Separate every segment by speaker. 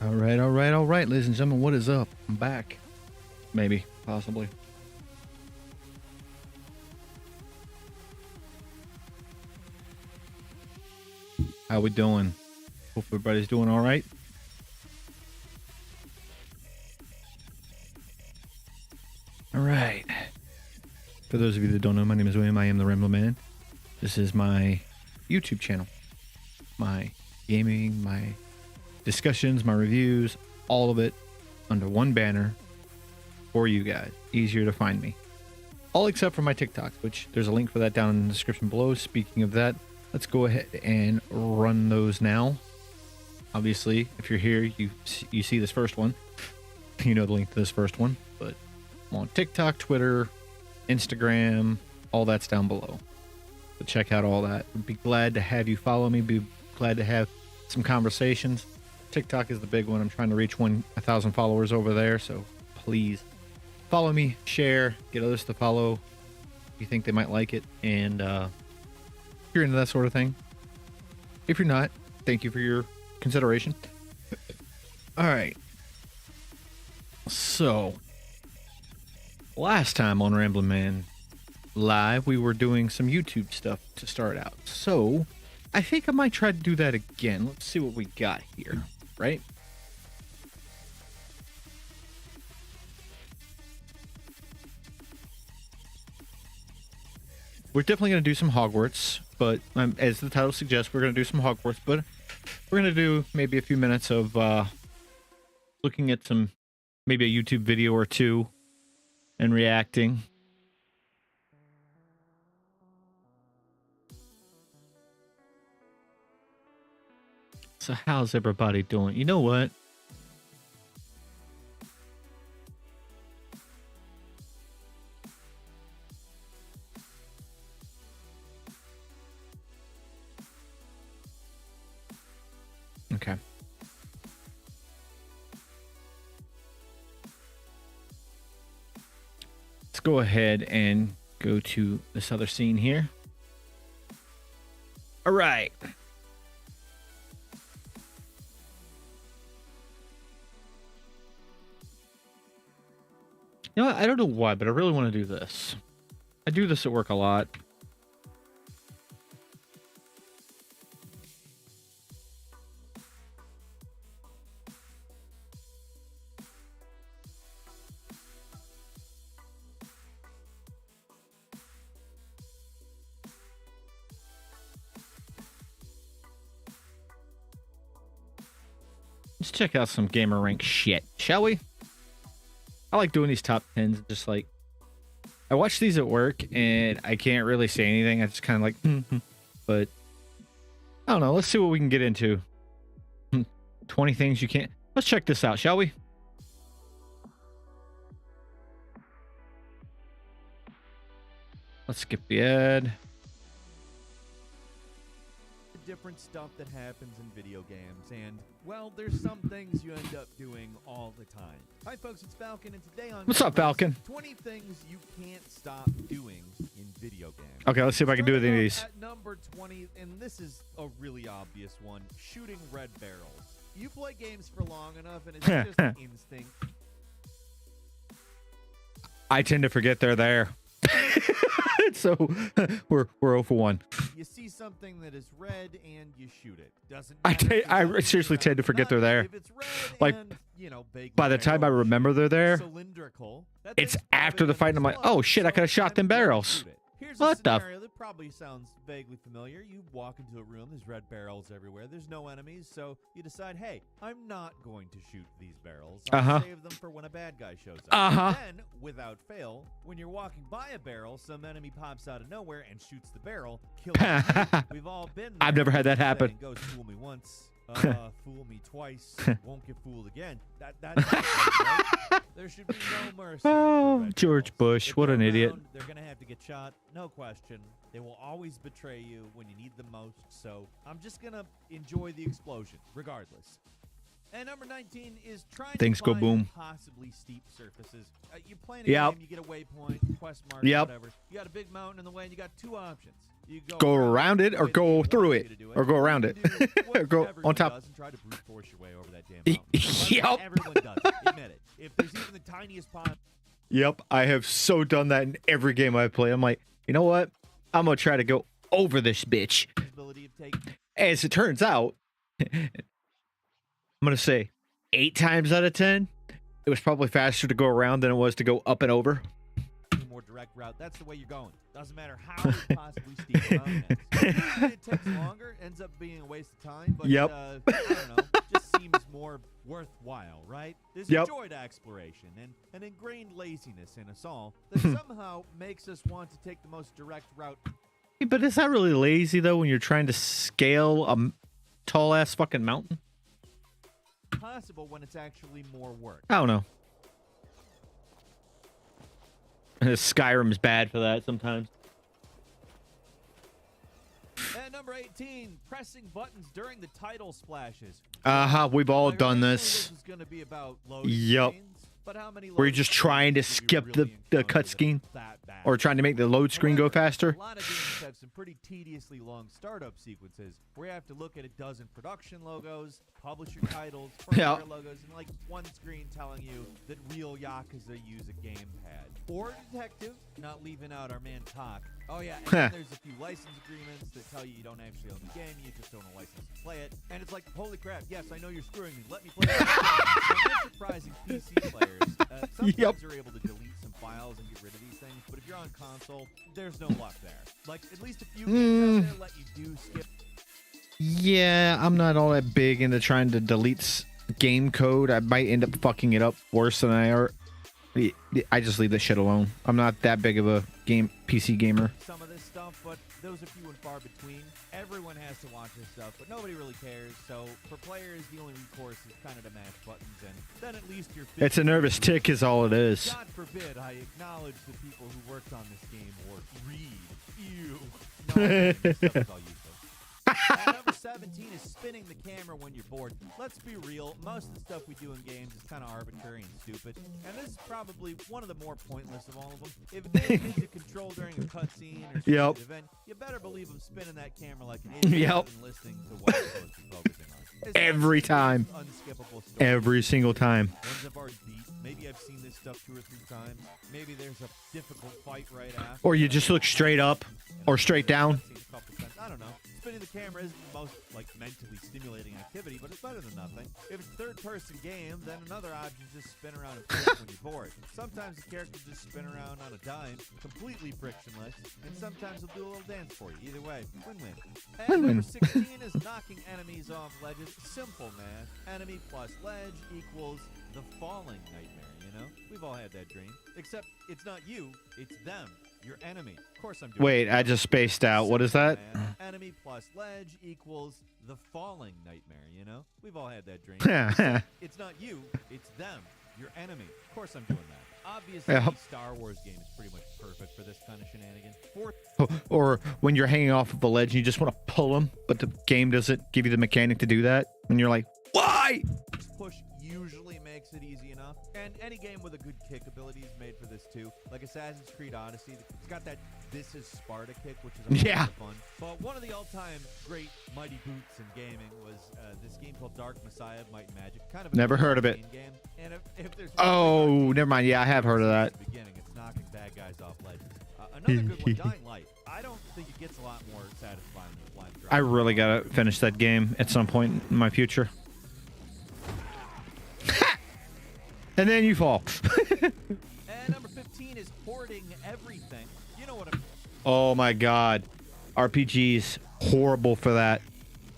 Speaker 1: All right, ladies and gentlemen, what is up? I'm back. Maybe, possibly. How we doing? Hope everybody's doing all right. All right. For those of you that don't know, my name is William. I am the Rambling Man. This is my YouTube channel. My gaming, my discussions, my reviews, all of it under one banner for you guys. Easier to find me. All except for my TikToks, which there's a link for that down in the description below. Speaking of that, let's go ahead and run those now. Obviously, if you're here, you see this first one. You know the link to this first one. But I'm on TikTok, Twitter, Instagram, all that's down below. So check out all that. I'd be glad to have you follow me. Be glad to have some conversations. TikTok is the big one. I'm trying to reach 1,000 followers over there, so please follow me, share, get others to follow if you think they might like it, and if you're into that sort of thing. If you're not, thank you for your consideration. All right. So, last time on Rambling Man Live, we were doing some YouTube stuff to start out. So, I think I might try to do that again. Let's see what we got here, right? We're definitely going to do some Hogwarts, but as the title suggests, we're going to do some Hogwarts, but we're going to do maybe a few minutes of looking at some, maybe a YouTube video or two and reacting. So how's everybody doing? You know what? Okay. let's go ahead and go to this other scene here. All right. You know what? I don't know why, but I really want to do this. I do this at work a lot. Let's check out some gamer rank shit, shall we? I like doing these top 10s. Just like, I watch these at work and I can't really say anything. I just kind of like, but I don't know. Let's see what we can get into. 20 things you can't. Let's check this out, shall we? Let's skip the ad.
Speaker 2: Different stuff that happens in video games, and well, there's some things you end up doing all the time. Hi folks, it's Falcon, and today on
Speaker 1: What's up, Falcon?
Speaker 2: 20 things you can't stop doing in video games.
Speaker 1: Okay, let's see if I can do any of these.
Speaker 2: At number 20, and this is a really obvious one, shooting red barrels. You play games for long enough, and it's just instinct.
Speaker 1: I tend to forget they're there. So we're 0 for 1.
Speaker 2: You see something that is red and you shoot it. Doesn't
Speaker 1: I seriously tend to forget they're there.
Speaker 2: If it's red
Speaker 1: like,
Speaker 2: and, you know,
Speaker 1: by the time I remember they're there,
Speaker 2: cylindrical,
Speaker 1: it's after the fight and I'm like, oh shit, I could have shot them barrels.
Speaker 2: Here's
Speaker 1: What
Speaker 2: a
Speaker 1: the
Speaker 2: scenario that probably sounds vaguely familiar. You walk into a room, there's red barrels everywhere, there's no enemies, so you decide, hey, I'm not going to shoot these barrels. I'll save them for when a bad guy shows up. Then, without fail, when you're walking by a barrel, some enemy pops out of nowhere and shoots the barrel, killing you. We've all been there.
Speaker 1: I've never had that happen.
Speaker 2: Goes, fool me once, fool me twice, won't get fooled again. That's right? There should be no mercy.
Speaker 1: Oh, George Bush, what an idiot.
Speaker 2: They're going to have to get shot, no question. They will always betray you when you need them most, so I'm just going to enjoy the explosion, regardless. And number 19 is trying
Speaker 1: Things
Speaker 2: to
Speaker 1: go
Speaker 2: climb
Speaker 1: boom.
Speaker 2: Possibly steep surfaces. You play a
Speaker 1: Yep.
Speaker 2: game, you get a waypoint, quest mark,
Speaker 1: Yep.
Speaker 2: whatever. You got a big mountain in the way, and you got two options. You
Speaker 1: Go around it or go through it. Or go around it. Or go on top.
Speaker 2: And try to brute force your way over that damn mountain.
Speaker 1: Yep.
Speaker 2: Everyone does it. Admit it. If there's even the tiniest pond.
Speaker 1: Yep, I have so done that in every game I play. I'm like, you know what? I'm going to try to go over this bitch. As it turns out, I'm going to say 8 times out of 10, it was probably faster to go around than it was to go up and over.
Speaker 2: More direct route. That's the way you're going. Doesn't matter how possibly steep the mountain is. Usually it takes longer, ends up being a waste of time, but
Speaker 1: Yep.
Speaker 2: I don't know, just seems more worthwhile, right? There's a joy to exploration and an ingrained laziness in us all that somehow makes us want to take the most direct route.
Speaker 1: But is that really lazy, though, when you're trying to scale a tall-ass fucking mountain?
Speaker 2: Possible when it's actually more work.
Speaker 1: I don't know. Skyrim's bad for that sometimes.
Speaker 2: And number 18, pressing buttons during the title splashes.
Speaker 1: We've all done this.
Speaker 2: This is going to be about load
Speaker 1: Yep.
Speaker 2: screens, but how many
Speaker 1: Where you're just trying to skip the cutscene or trying to make the load screen go faster.
Speaker 2: A lot of games have some pretty tediously long startup sequences where you have to look at a dozen production logos, publisher titles, firmware logos, and like one screen telling you that real Yakuza use a gamepad. Or Detective, not leaving out our man Talk. Oh yeah, and then there's a few license agreements that tell you don't actually own the game, you just own a license to play it. And it's like, holy crap, yes, I know you're screwing me, let me play it. Now, surprising PC players sometimes are able to delete some files and get rid of these things, but if you're on console, there's no luck there. Like, at least a few games out there let you do skip.
Speaker 1: Yeah, I'm not all that big into trying to delete game code. I might end up fucking it up worse than I are. I just leave this shit alone. I'm not that big of a PC gamer.
Speaker 2: Some of this stuff, but those are few and far between. Everyone has to watch this stuff, but nobody really cares. So for players, the only recourse is kind of to mash buttons, and then at least you're.
Speaker 1: It's a nervous tick, is all it is.
Speaker 2: God forbid I acknowledge the people who worked on this game or read. Ew. No, this stuff is all useless. Number 17 is spinning the camera when you're bored. Let's be real, most of the stuff we do in games is kind of arbitrary and stupid, and this is probably one of the more pointless of all of them. If a game needs a control during a cutscene or an event, you better believe I'm spinning that camera like an idiot and listening to what I'm supposed to be focusing on.
Speaker 1: Every time. Every single time.
Speaker 2: Ones I've already beat. Maybe I've seen this stuff 2 or 3 times. Maybe there's a difficult fight right after.
Speaker 1: Or you just look straight up or straight down.
Speaker 2: I don't know. Spinning the camera isn't the most mentally stimulating activity, but it's better than nothing. If it's a third-person game, then another option is just spin around and flick when you're bored. Sometimes the character just spin around on a dime, completely frictionless, and sometimes he'll do a little dance for you. Either way, win-win. And number 16 is knocking enemies off ledges. Simple, man. Enemy plus ledge equals the falling nightmare, you know? We've all had that dream. Except it's not you, it's them. Your enemy. Of course I'm doing
Speaker 1: Wait, I just spaced out. What is that?
Speaker 2: Enemy plus ledge equals the falling nightmare, you know? We've all had that dream. It's not you, it's them. Your enemy. Of course I'm doing that. Obviously, the Star Wars game is pretty much perfect for this kind of shenanigan.
Speaker 1: Or when you're hanging off of the ledge and you just want to pull them, but the game doesn't give you the mechanic to do that. And you're like, why?
Speaker 2: Push usually makes it easy enough. And any game with a good kick ability is made for this too. Like Assassin's Creed Odyssey, it's got that "This is Sparta" kick, which is a lot of fun. But one of the all-time great mighty boots in gaming was this game called Dark Messiah of Might and Magic. Kind of
Speaker 1: never heard of it.
Speaker 2: Game. And if there's
Speaker 1: never mind. Yeah, I have heard of that.
Speaker 2: Beginning, it's knocking bad guys off ledges. Another good one, Dying Light. I don't think it gets a lot more satisfying than Flying Dragon.
Speaker 1: I really gotta finish that game at some point in my future. And then you fall.
Speaker 2: And number 15 is hoarding everything. You know what I mean?
Speaker 1: Oh my god. RPG's horrible for that.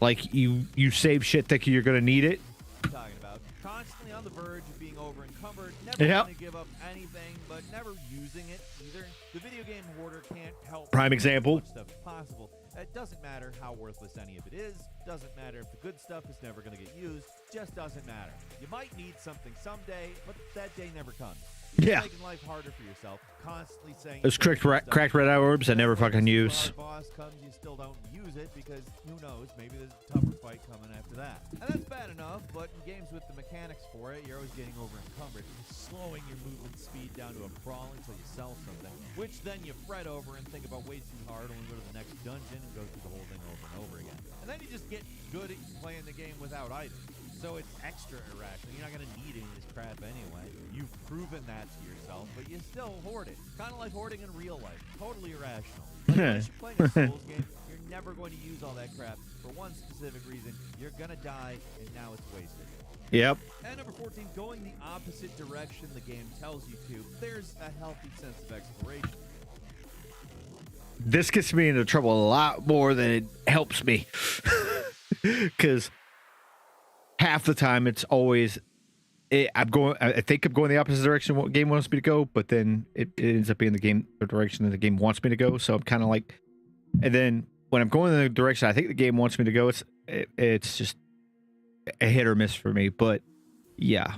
Speaker 1: Like, you save shit thinking you're gonna need it.
Speaker 2: Talking about constantly on the verge of being over encumbered, never going to give up anything, but never using it either. The video game hoarder can't help.
Speaker 1: Prime example.
Speaker 2: Stuff is possible. It doesn't matter how worthless any of it is. Doesn't matter if the good stuff is never going to get used. Just doesn't matter. You might need something someday, but that day never comes. You're making life harder for yourself, constantly saying
Speaker 1: those cracked red orbs I never fucking use.
Speaker 2: Boss comes, you still don't use it because who knows? Maybe there's a tougher fight coming after that. And that's bad enough, but in games with the mechanics for it, you're always getting over encumbered, slowing your movement speed down to a crawl until you sell something, which then you fret over and think about way too hard, only go to the next dungeon and go through the whole thing over and over again. And then you just get good at playing the game without items. So it's extra irrational. You're not going to need any of this crap anyway. You've proven that to yourself, but you still hoard it. Kind of like hoarding in real life. Totally irrational. Like you're playing a Souls game, you're never going to use all that crap for one specific reason. You're going to die, and now it's wasted.
Speaker 1: Yep.
Speaker 2: And number 14, going the opposite direction the game tells you to. There's a healthy sense of exploration.
Speaker 1: This gets me into trouble a lot more than it helps me. Because half the time it's always I think I'm going the opposite direction what game wants me to go, but then it ends up being the direction that the game wants me to go. So I'm kind of like, and then when I'm going in the direction I think the game wants me to go, it's just a hit or miss for me. But yeah,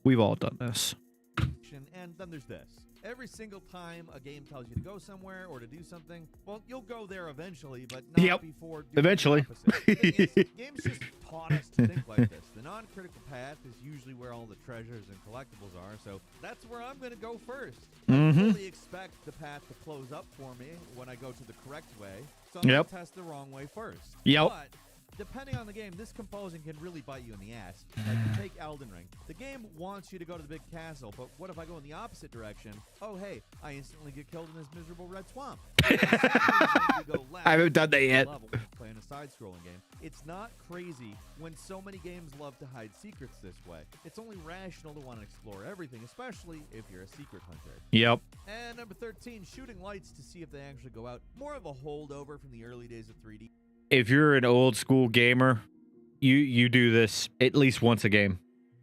Speaker 1: we've all done this.
Speaker 2: And then there's this. Every single time a game tells you to go somewhere or to do something, well, you'll go there eventually, but not before doing
Speaker 1: eventually.
Speaker 2: Games just taught us to think like this. The non-critical path is usually where all the treasures and collectibles are, so that's where I'm going to go first. I fully expect the path to close up for me when I go to the correct way, so I'm going to test the wrong way first. But depending on the game, this composing can really bite you in the ass. Like, you take Elden Ring. The game wants you to go to the big castle, but what if I go in the opposite direction? Oh, hey, I instantly get killed in this miserable red swamp.
Speaker 1: I haven't done that yet.
Speaker 2: Playing a side-scrolling game. It's not crazy when so many games love to hide secrets this way. It's only rational to want to explore everything, especially if you're a secret hunter.
Speaker 1: Yep.
Speaker 2: And number 13, shooting lights to see if they actually go out. More of a holdover from the early days of 3D.
Speaker 1: If you're an old school gamer, you do this at least once a game,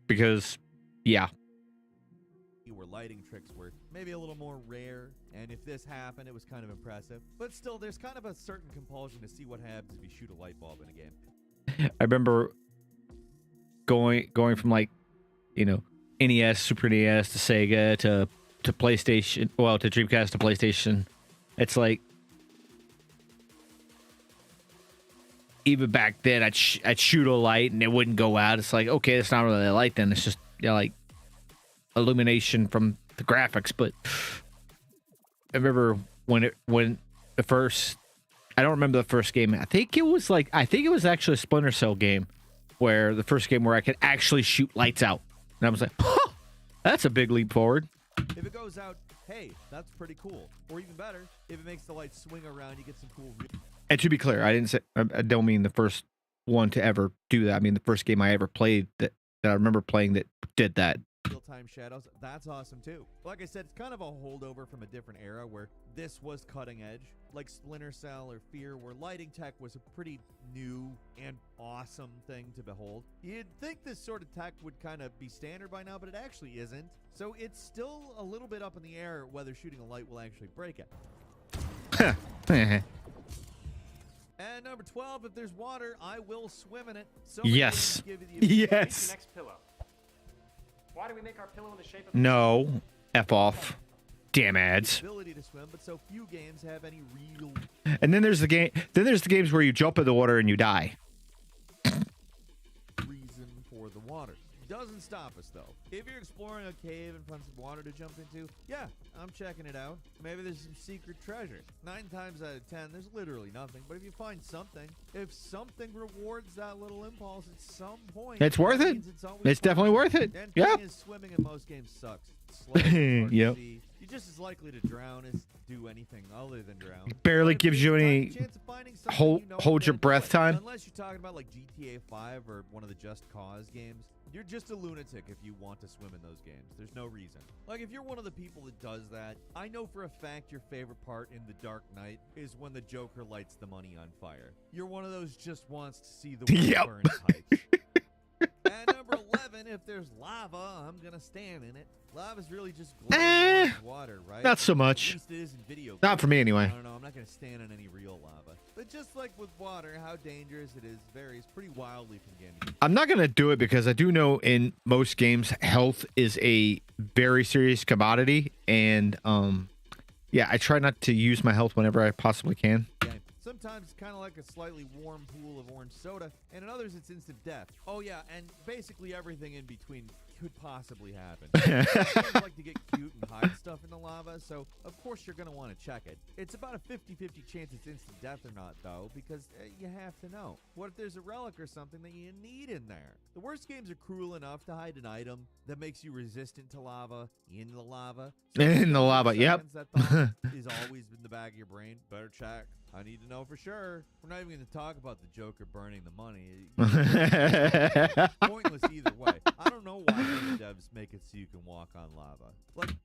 Speaker 1: because
Speaker 2: where lighting tricks were maybe a little more rare, and if this happened, it was kind of impressive. But still, there's kind of a certain compulsion to see what happens if you shoot a light bulb in a game.
Speaker 1: I remember going from, like, you know, NES, Super NES to Sega to PlayStation, well, to Dreamcast to PlayStation. It's like even back then, I'd shoot a light and it wouldn't go out. It's like, okay, it's not really a light then. It's just, you know, like illumination from the graphics. But I remember when the first, I don't remember the first game. I think it was actually a Splinter Cell game, where the first game where I could actually shoot lights out. And I was like, huh, that's a big leap forward.
Speaker 2: If it goes out, hey, that's pretty cool. Or even better, if it makes the light swing around, you get some cool.
Speaker 1: And to be clear, I don't mean the first one to ever do that. I mean the first game I ever played that I remember playing that did that.
Speaker 2: Real-time shadows, that's awesome too. Like I said, it's kind of a holdover from a different era where this was cutting edge, like Splinter Cell or Fear, where lighting tech was a pretty new and awesome thing to behold. You'd think this sort of tech would kind of be standard by now, but it actually isn't. So it's still a little bit up in the air whether shooting a light will actually break it. And number 12, if there's water, I will swim in it. So
Speaker 1: yes.
Speaker 3: Yes. Next pillow. Why do we make our pillow in the shape of
Speaker 1: no? F off. Damn ads.
Speaker 2: Ability to swim, but so few games have any real.
Speaker 1: And then there's the game. Then there's the games where you jump in the water and you die.
Speaker 2: Reason for the water. Doesn't stop us though. If you're exploring a cave and find some water to jump into, yeah, I'm checking it out. Maybe there's some secret treasure. 9 times out of 10, there's literally nothing. But if you find something, if something rewards that little impulse at some point,
Speaker 1: it's worth it. It's definitely worth it.
Speaker 2: And
Speaker 1: yeah.
Speaker 2: Swimming in most games sucks. Slow,
Speaker 1: yep.
Speaker 2: You're just as likely to drown as do anything other than drown.
Speaker 1: It barely gives you any hold your breath time.
Speaker 2: Unless you're talking about like GTA 5 or one of the Just Cause games. You're just a lunatic if you want to swim in those games. There's no reason. Like, if you're one of the people that does that, I know for a fact your favorite part in The Dark Knight is when the Joker lights the money on fire. You're one of those just wants to see the world burn types. And number 11, if there's lava, I'm gonna stand in it. Lava's really just glowing water, right?
Speaker 1: Not so much.
Speaker 2: At least it is in video games.
Speaker 1: Not for me anyway.
Speaker 2: I don't know. I'm not gonna stand in any real lava. But just like with water, how dangerous it is varies pretty wildly from game to game.
Speaker 1: I'm not gonna do it because I do know in most games health is a very serious commodity, and yeah, I try not to use my health whenever I possibly can.
Speaker 2: Okay. Sometimes it's kind of like a slightly warm pool of orange soda, and in others it's instant death. Oh yeah, and basically everything in between could possibly happen. Games like to get cute and hide stuff in the lava, so of course you're going to want to check it. It's about a 50-50 chance it's instant death or not, though, because you have to know. What if there's a relic or something that you need in there? The worst games are cruel enough to hide an item that makes you resistant to lava in the lava. So
Speaker 1: in the lava, yep.
Speaker 2: That thought is always in the back of your brain. Better check. I need to know for sure. We're not even going to talk about the Joker burning the money. Pointless either way. I don't know why game devs make it so you can walk on lava. Like,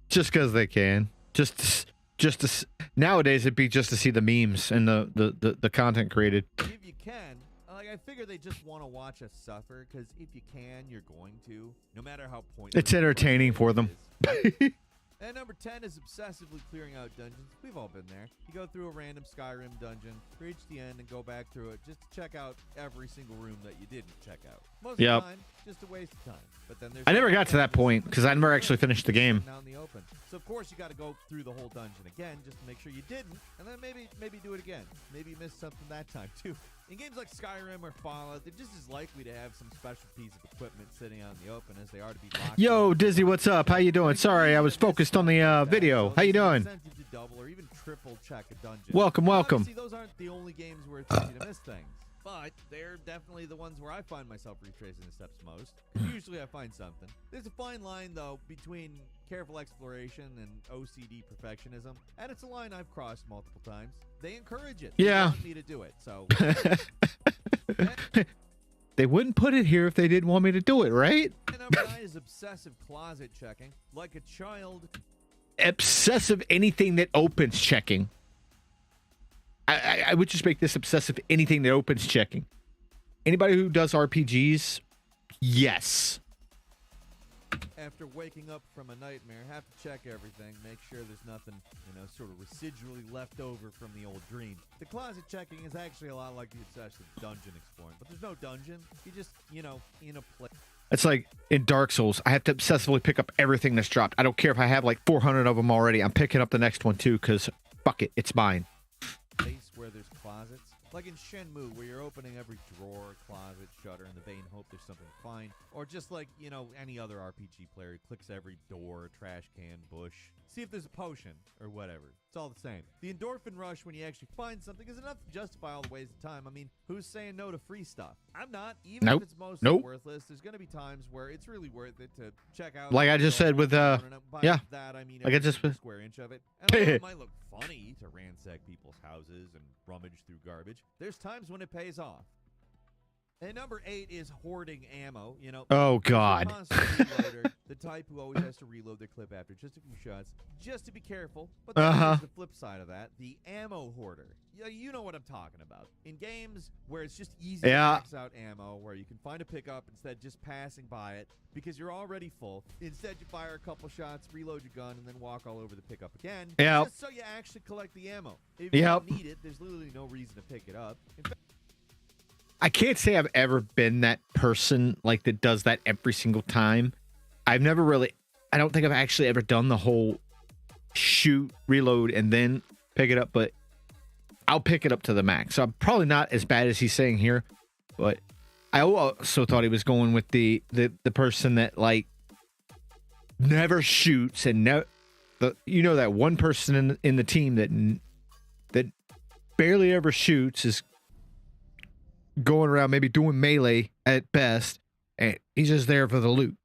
Speaker 1: just because they can. Just to, nowadays it'd be just to see the memes and the content created.
Speaker 2: If you can, like, I figure they just want to watch us suffer, because if you can, you're going to, no matter how pointless.
Speaker 1: It's entertaining for them.
Speaker 2: And number 10 is obsessively clearing out dungeons. We've all been there. You go through a random Skyrim dungeon, reach the end, and go back through it just to check out every single room that you didn't check out. Most of the time, just a waste of time. But then there's
Speaker 1: I never got to that point because I never actually finished the game.
Speaker 2: Out in the open. So of course you got to go through the whole dungeon again just to make sure you didn't, and then maybe do it again. Maybe you missed something that time too. In games like Skyrim or Fallout, they're just as likely to have some special piece of equipment sitting out in the open as they are to be locked.
Speaker 1: Yo, Dizzy, what's up? How you doing? Sorry, I was focused on the video. How you doing?
Speaker 2: To double or even triple check a dungeon.
Speaker 1: Welcome.
Speaker 2: Obviously, those aren't the only games where it's easy to miss things, but they're definitely the ones where I find myself retracing the steps most. Usually I find something. There's a fine line, though, between careful exploration and OCD perfectionism, and it's a line I've crossed multiple times. They encourage it.
Speaker 1: Yeah.
Speaker 2: They want me to do it, so...
Speaker 1: They wouldn't put it here if they didn't want me to do it, right?
Speaker 2: And number 9 is obsessive closet checking. Like a child...
Speaker 1: Obsessive anything that opens checking. I would just make this obsessive anything that opens checking. Anybody who does RPGs, yes.
Speaker 2: After waking up from a nightmare, have to check everything, make sure there's nothing, sort of residually left over from the old dream. The closet checking is actually a lot like the obsessive dungeon exploring, but there's no dungeon. You just, in a place. It's
Speaker 1: like in Dark Souls, I have to obsessively pick up everything that's dropped. I don't care if I have like 400 of them already. I'm picking up the next one too, because fuck it, it's mine.
Speaker 2: Place where there's closets. Like in Shenmue, where you're opening every drawer, closet, shutter in the vain hope there's something to find. Or just like, you know, any other RPG player who clicks every door, trash can, bush, see if there's a potion, or whatever. It's all the same. The endorphin rush when you actually find something is enough to justify all the waste of time. I mean, who's saying no to free stuff? I'm not. Even if it's mostly worthless, there's going to be times where it's really worth it to check out.
Speaker 1: Like I just said with,
Speaker 2: yeah.
Speaker 1: That,
Speaker 2: I mean,
Speaker 1: like I just
Speaker 2: square inch of it. And although it might look funny to ransack people's houses and rummage through garbage, there's times when it pays off. And number 8 is hoarding ammo. You know,
Speaker 1: oh god,
Speaker 2: reloader, the type who always has to reload their clip after just a few shots, just to be careful. But there's the flip side of that, the ammo hoarder. Yeah, you know what I'm talking about. In games where it's just easy to max out ammo, where you can find a pickup instead just passing by it because you're already full. Instead, you fire a couple shots, reload your gun, and then walk all over the pickup again. Just so you actually collect the ammo. If you don't need it, there's literally no reason to pick it up. In fact,
Speaker 1: I can't say I've ever been that person like that does that every single time. I've never really, I don't think I've actually ever done the whole shoot, reload, and then pick it up, but I'll pick it up to the max. So I'm probably not as bad as he's saying here, but I also thought he was going with the person that like never shoots and never, you know, that one person in the team that barely ever shoots is going around maybe doing melee at best, and he's just there for the loot.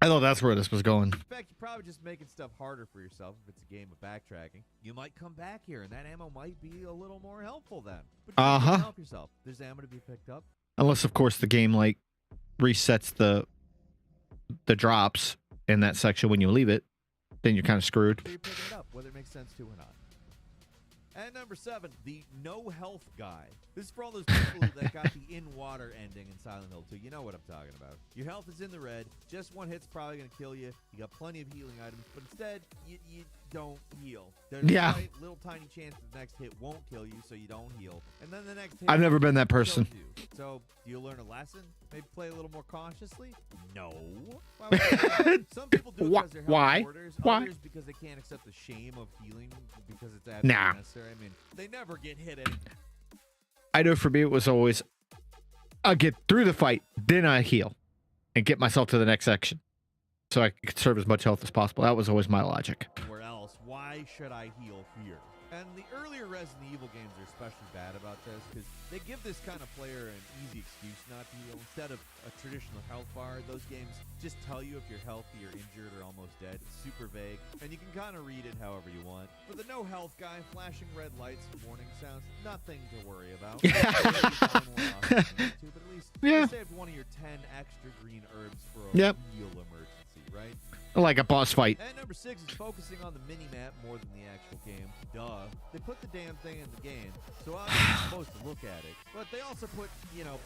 Speaker 1: I thought that's where this was going.
Speaker 2: In fact, you're probably just making stuff harder for yourself if it's a game of backtracking. You might come back here, and that ammo might be a little more helpful then. But you can help yourself. There's ammo to be picked up.
Speaker 1: Unless, of course, the game like resets the drops in that section when you leave it, then you're kind of screwed.
Speaker 2: So you're picking it up, whether it makes sense to or not. And number 7, the no health guy. This is for all those people that got the in water ending in Silent Hill 2. You know what I'm talking about. Your health is in the red. Just one hit's probably going to kill you. You got plenty of healing items, but instead, you don't heal. There's a little tiny chance the next hit won't kill you, so you don't heal. And then the next hit...
Speaker 1: I've never been that person.
Speaker 2: So, do you learn a lesson? Maybe play a little more cautiously? No. Some people do it because they're health hoarders. Others because they can't accept the shame of healing because it's absolutely necessary. I mean, they never get hit anymore.
Speaker 1: I know for me it was always, I'll get through the fight, then I heal and get myself to the next section so I could conserve as much health as possible. That was always my logic.
Speaker 2: Where else? Why should I heal here? And the earlier Resident Evil games are especially bad about this because they give this kind of player an easy excuse not to heal. Instead of a traditional health bar, those games just tell you if you're healthy or injured or almost dead. It's super vague, and you can kind of read it however you want. For the no health guy, flashing red lights and warning sounds, nothing to worry about. But at least saved one of your 10 extra green herbs for a real emergency, right?
Speaker 1: Like a boss fight.
Speaker 2: And number 6 is focusing on the mini-map more than the actual game. Duh. They put the damn thing in the game, so I'm supposed to look at it. But they also put, you know,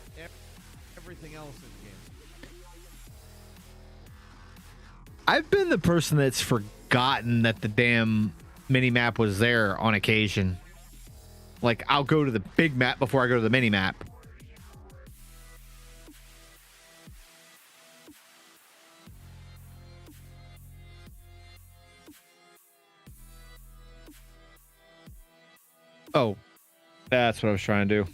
Speaker 2: everything else in the game.
Speaker 1: I've been the person that's forgotten that the damn mini-map was there on occasion. Like, I'll go to the big map before I go to the mini-map. Oh, that's what I was trying to do.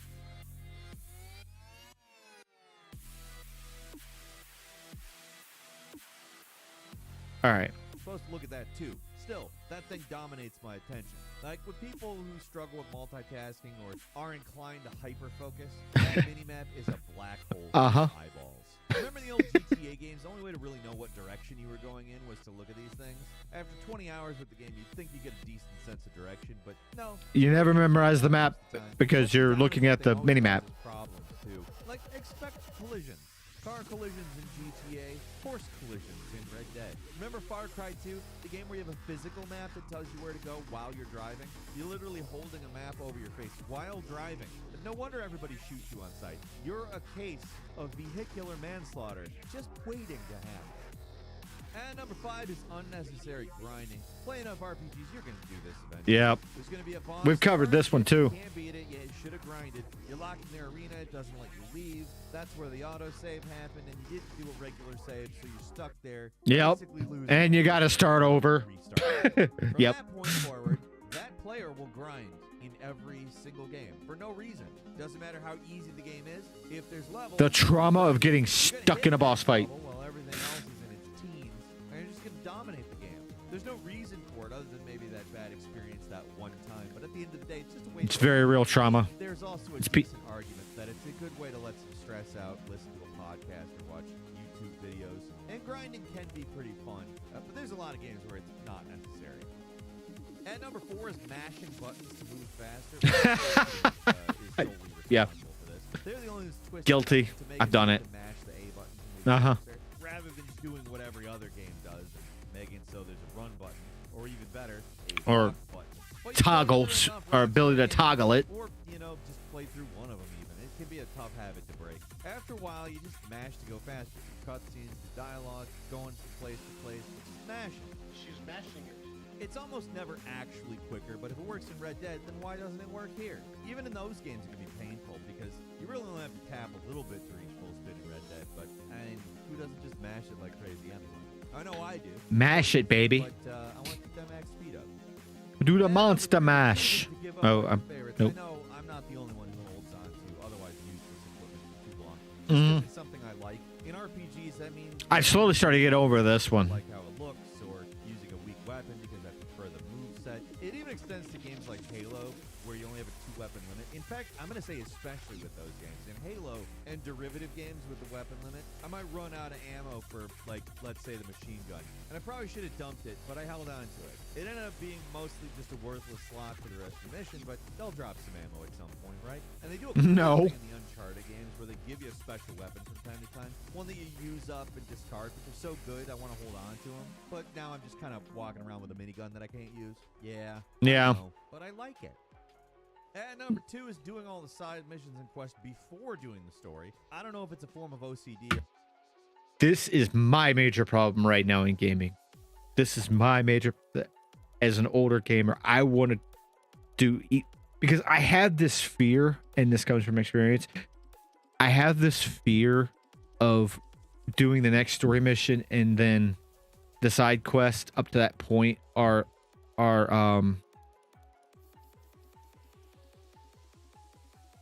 Speaker 1: All right.
Speaker 2: I'm supposed to look at that too. Still, that thing dominates my attention. Like with people who struggle with multitasking or are inclined to hyper-focus, that minimap is a black hole for eyeballs. Remember the old GTA games? The only way to really know what direction you were going in was to look at these things. After 20 hours with the game, you'd think you get a decent sense of direction, but no.
Speaker 1: You never memorize the map because you're looking at the mini-map.
Speaker 2: Problems too. Like, expect collisions. Car collisions in GTA, horse collisions in Red Dead. Remember Far Cry 2, the game where you have a physical map that tells you where to go while you're driving? You're literally holding a map over your face while driving. No wonder everybody shoots you on sight. You're a case of vehicular manslaughter just waiting to happen. And number 5 is unnecessary grinding. Play enough RPGs, you're going to do this eventually.
Speaker 1: Yep.
Speaker 2: There's going to be a boss.
Speaker 1: We've covered this one too.
Speaker 2: You can't beat it, you should have grinded. You're locked in their arena, it doesn't let you leave. That's where the autosave happened, and you didn't do a regular save, so you're stuck there.
Speaker 1: Yep. And you got to start over.
Speaker 2: From that point forward, that player will grind in every single game for no reason. Doesn't matter how easy the game is. If there's levels,
Speaker 1: The trauma of getting
Speaker 2: you're gonna
Speaker 1: stuck
Speaker 2: hit
Speaker 1: in a boss
Speaker 2: that
Speaker 1: fight.
Speaker 2: level while everything else is in its teens, and you're just gonna dominate the game. There's no reason for it other than maybe that bad experience that one time. But at the end of the day, it's just a way.
Speaker 1: It's very real trauma.
Speaker 2: There's also a
Speaker 1: It's
Speaker 2: decent argument that it's a good way to let some stress out, listen to a podcast, or watch YouTube videos. And grinding can be pretty fun, but there's a lot of games where it's not necessary. And number 4 is mashing buttons to move faster. Is solely
Speaker 1: Yeah.
Speaker 2: responsible for this. They're the only ones twisted
Speaker 1: Guilty.
Speaker 2: to make
Speaker 1: I've done
Speaker 2: easy
Speaker 1: it.
Speaker 2: to mash the A button to move faster, rather than just doing what every other game does and making so there's a run button, or even better, a
Speaker 1: Or
Speaker 2: lock button. But you
Speaker 1: toggles,
Speaker 2: enough
Speaker 1: or
Speaker 2: runs
Speaker 1: ability
Speaker 2: per
Speaker 1: to
Speaker 2: game,
Speaker 1: toggle it.
Speaker 2: or, just play through one of them even. It can be a tough habit to break. After a while, you just mash to go faster. Cutscenes, the dialogue, going from place to place, just mashing.
Speaker 3: She's mashing it.
Speaker 2: It's almost never actually quicker, but if it works in Red Dead, then why doesn't it work here? Even in those games, it can be painful because you really only have to tap a little bit to reach full speed in Red Dead, but who doesn't just mash it like crazy anyway? I know I do.
Speaker 1: Mash it, baby.
Speaker 2: But I want to get that max speed up.
Speaker 1: Do the
Speaker 2: And
Speaker 1: monster
Speaker 2: number 3
Speaker 1: mash.
Speaker 2: to give up
Speaker 1: Oh,
Speaker 2: my
Speaker 1: I'm
Speaker 2: favorites.
Speaker 1: nope.
Speaker 2: I know I'm not the only one who holds on to otherwise useless equipment for too long. Just
Speaker 1: Mhm.
Speaker 2: 'cause it's something I like. In RPGs, that means
Speaker 1: I slowly started to get over this one.
Speaker 2: like how it looks, or using a weak weapon because I prefer the moveset. It even extends to games like Halo, where you only have a 2-weapon limit. In fact, I'm going to say especially with those games. In Halo and derivative games with the weapon limit, I might run out of ammo for, like, let's say the machine gun. And I probably should have dumped it, but I held on to it. It ended up being mostly just a worthless slot for the rest of the mission, but they'll drop some ammo at some point, right? And they do a cool
Speaker 1: No.
Speaker 2: thing in the Uncharted games where they give you a special weapon from time to time. One that you use up and discard, but they're so good I want to hold on to them. But now I'm just kind of walking around with a minigun that I can't use. Yeah.
Speaker 1: Yeah.
Speaker 2: I know, but I like it. And number 2 is doing all the side missions and quests before doing the story. I don't know if it's a form of OCD.
Speaker 1: This is my major problem right now in gaming. This is my major. As an older gamer, I want to do because I have this fear, and this comes from experience. I have this fear of doing the next story mission, and then the side quest up to that point are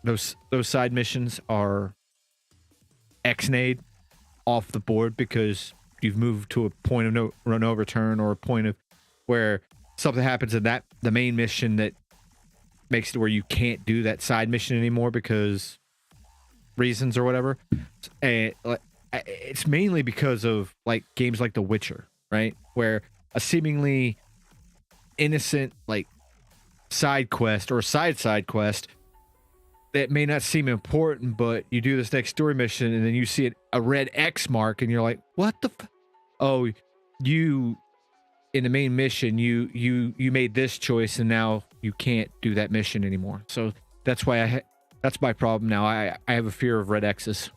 Speaker 1: those side missions are X-nayed off the board because you've moved to a point of no return, or a point of where something happens in the main mission that makes it where you can't do that side mission anymore because reasons or whatever. And it's mainly because of like games like The Witcher, right? Where a seemingly innocent like side quest or side quest that may not seem important, but you do this next story mission and then you see a red X mark and you're like, what the oh, you in the main mission you made this choice and now you can't do that mission anymore. So that's why that's my problem now. I have a fear of red X's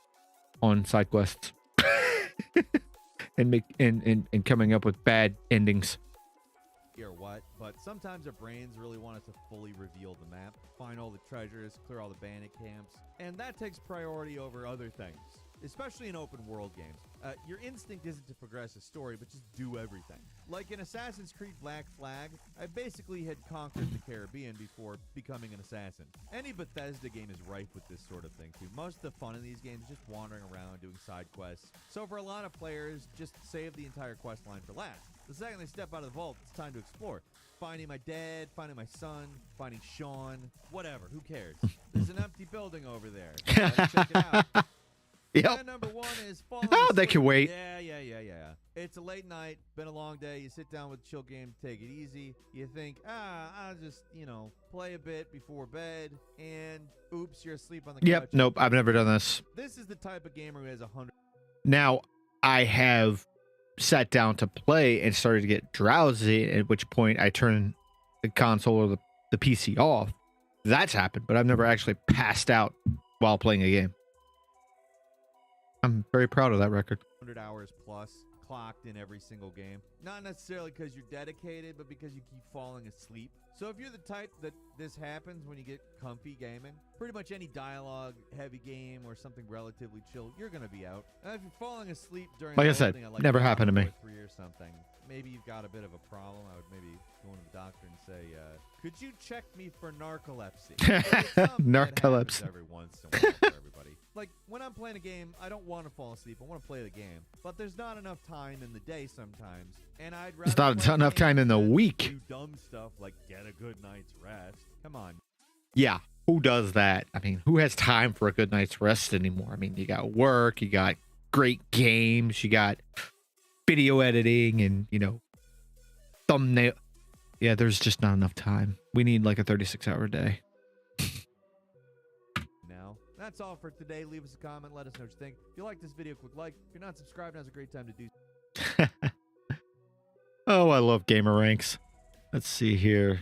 Speaker 1: on side quests and coming up with bad endings.
Speaker 2: Or what, but sometimes our brains really want us to fully reveal the map, find all the treasures, clear all the bandit camps, and that takes priority over other things, especially in open world games. Your instinct isn't to progress a story, but just do everything. Like in Assassin's Creed Black Flag, I basically had conquered the Caribbean before becoming an assassin. Any Bethesda game is rife with this sort of thing too. Most of the fun in these games is just wandering around doing side quests. So for a lot of players, just save the entire quest line for last. The second they step out of the vault, it's time to explore. Finding my dad, finding my son, finding Sean, whatever, who cares? There's an empty building over there. Check it out.
Speaker 1: Yep.
Speaker 2: And number 1 is falling
Speaker 1: Oh, they
Speaker 2: asleep.
Speaker 1: can wait.
Speaker 2: Yeah. It's a late night, been a long day. You sit down with a chill game, take it easy. You think, I'll just, play a bit before bed. And oops, you're asleep on the couch.
Speaker 1: Yep. Nope. I've never done this.
Speaker 2: This is the type of gamer who has 100.
Speaker 1: Now, I have sat down to play and started to get drowsy, at which point I turn the console or the PC off. That's happened, but I've never actually passed out while playing a game. I'm very proud of that record.
Speaker 2: 100 hours plus clocked in every single game. Not necessarily because you're dedicated, but because you keep falling asleep. So if you're the type that this happens when you get comfy gaming, pretty much any dialogue heavy game or something relatively chill, you're going to be out. If you're falling asleep during
Speaker 1: Like I said,
Speaker 2: loading at,
Speaker 1: never happened to me.
Speaker 2: War 3 or something, maybe you've got a bit of a problem, I would maybe go into the doctor and say, could you check me for narcolepsy?
Speaker 1: Narcolepsy.
Speaker 2: Every once in a while for everybody. Like, when I'm playing a game, I don't want to fall asleep. I want to play the game. But there's not enough time in the day sometimes. And I'd rather
Speaker 1: There's not enough time in the week.
Speaker 2: Do dumb stuff like get a good night's rest. Come on.
Speaker 1: Yeah. Who does that? I mean, who has time for a good night's rest anymore? I mean, you got work, you got great games, you got video editing and, you know, thumbnail. Yeah, there's just not enough time. We need like a 36-hour day.
Speaker 2: Now, that's all for today. Leave us a comment. Let us know what you think. If you like this video, click like. If you're not subscribed, now's a great time to do.
Speaker 1: Oh, I love gamer ranks. Let's see here.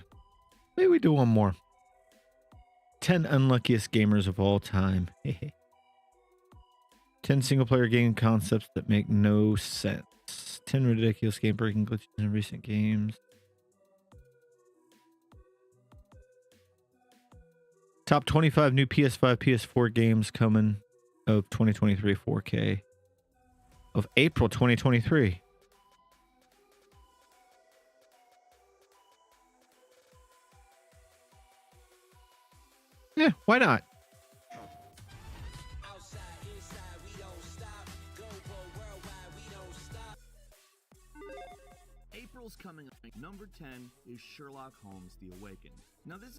Speaker 1: Maybe we do one more. 10 unluckiest gamers of all time. 10 single-player game concepts that make no sense. 10 ridiculous game-breaking glitches in recent games. Top 25 new PS5, PS4 games coming of 2023 4K of April 2023. Yeah, why not?
Speaker 4: April's coming up. Number 10 is Sherlock Holmes: The Awakened. Now this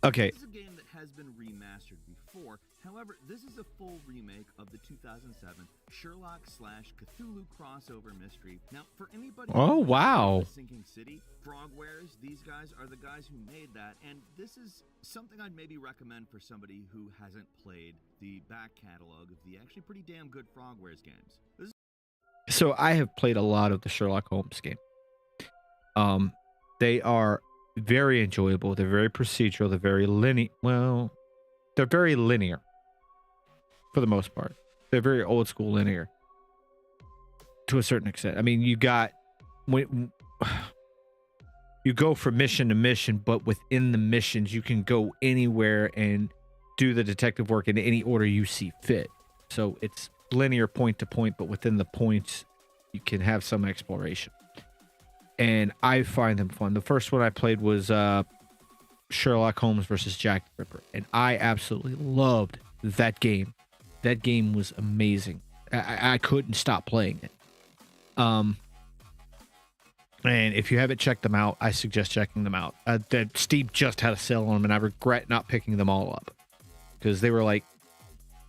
Speaker 1: Okay.
Speaker 4: is a game that has been remastered before. However, this is a full remake of the 2007 Sherlock/Cthulhu crossover mystery. Now, for anybody
Speaker 1: Oh, wow.
Speaker 4: The Sinking City, Frogwares, these guys are the guys who made that, and this is something I'd maybe recommend for somebody who hasn't played the back catalog of the actually pretty damn good Frogwares games. This is
Speaker 1: So I have played a lot of the Sherlock Holmes game. They are very enjoyable. They're very procedural. They're very linear. Well, they're very linear for the most part. They're very old school linear to a certain extent. I mean, you go from mission to mission, but within the missions, you can go anywhere and do the detective work in any order you see fit. So it's linear point to point, but within the points, you can have some exploration. And I find them fun. The first one I played was Sherlock Holmes versus Jack the Ripper, and I absolutely loved that game. That game was amazing. I couldn't stop playing it. And if you haven't checked them out, I suggest checking them out. That Steve just had a sale on them, and I regret not picking them all up because they were like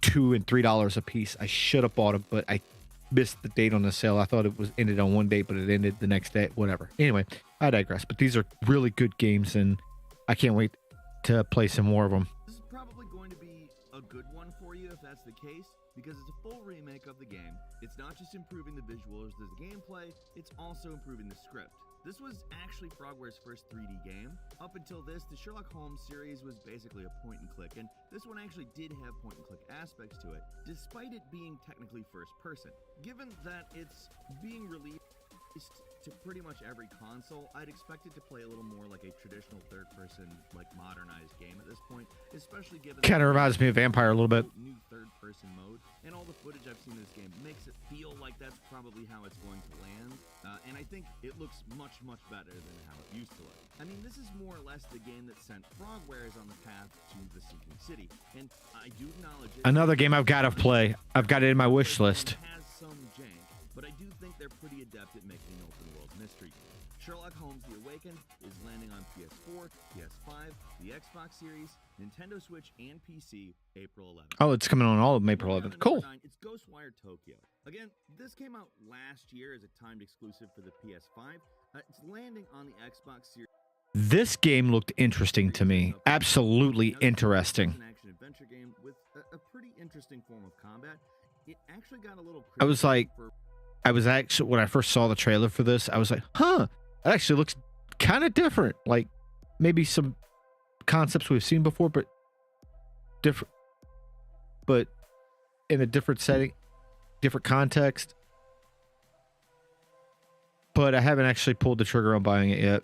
Speaker 1: $2 and $3 a piece. I should have bought them, but I missed the date on the sale. I thought it was ended on one date, but it ended the next day. Whatever. Anyway, I digress. But these are really good games, and I can't wait to play some more of them.
Speaker 4: This is probably going to be a good one for you if that's the case, because it's a full remake of the game. It's not just improving the visuals, the gameplay, it's also improving the script. This was actually Frogwares' first 3D game. Up until this, the Sherlock Holmes series was basically a point and click, and this one actually did have point and click aspects to it, despite it being technically first person. Given that it's being released to pretty much every console, I'd expect it to play a little more like a traditional third-person, like modernized game at this point, especially given
Speaker 1: Kind of reminds me of Vampire a little bit.
Speaker 4: New third-person mode, and all the footage I've seen in this game makes it feel like that's probably how it's going to land, and I think it looks much, much better than how it used to look. I mean, this is more or less the game that sent Frogwares on the path to the Sinking City, and I do acknowledge it.
Speaker 1: Another game I've got to play. I've got it in my wish list.
Speaker 4: It has some jank, but I do think they're pretty adept at making an open world mystery game. Sherlock Holmes: The Awakened is landing on PS4, PS5, the Xbox Series, Nintendo Switch, and PC April 11th.
Speaker 1: Oh, it's coming on all of April 11th. Cool.
Speaker 4: 9, it's Ghostwire Tokyo. Again, this came out last year as a timed exclusive for the PS5. It's landing on the Xbox Series.
Speaker 1: This game looked interesting to me. Absolutely interesting.
Speaker 4: It's an action adventure game with a pretty interesting form of combat. It actually got a little.
Speaker 1: I was actually, when I first saw the trailer for this, I was like, huh, it actually looks kind of different. Like maybe some concepts we've seen before, but different, but in a different setting, different context. But I haven't actually pulled the trigger on buying it yet.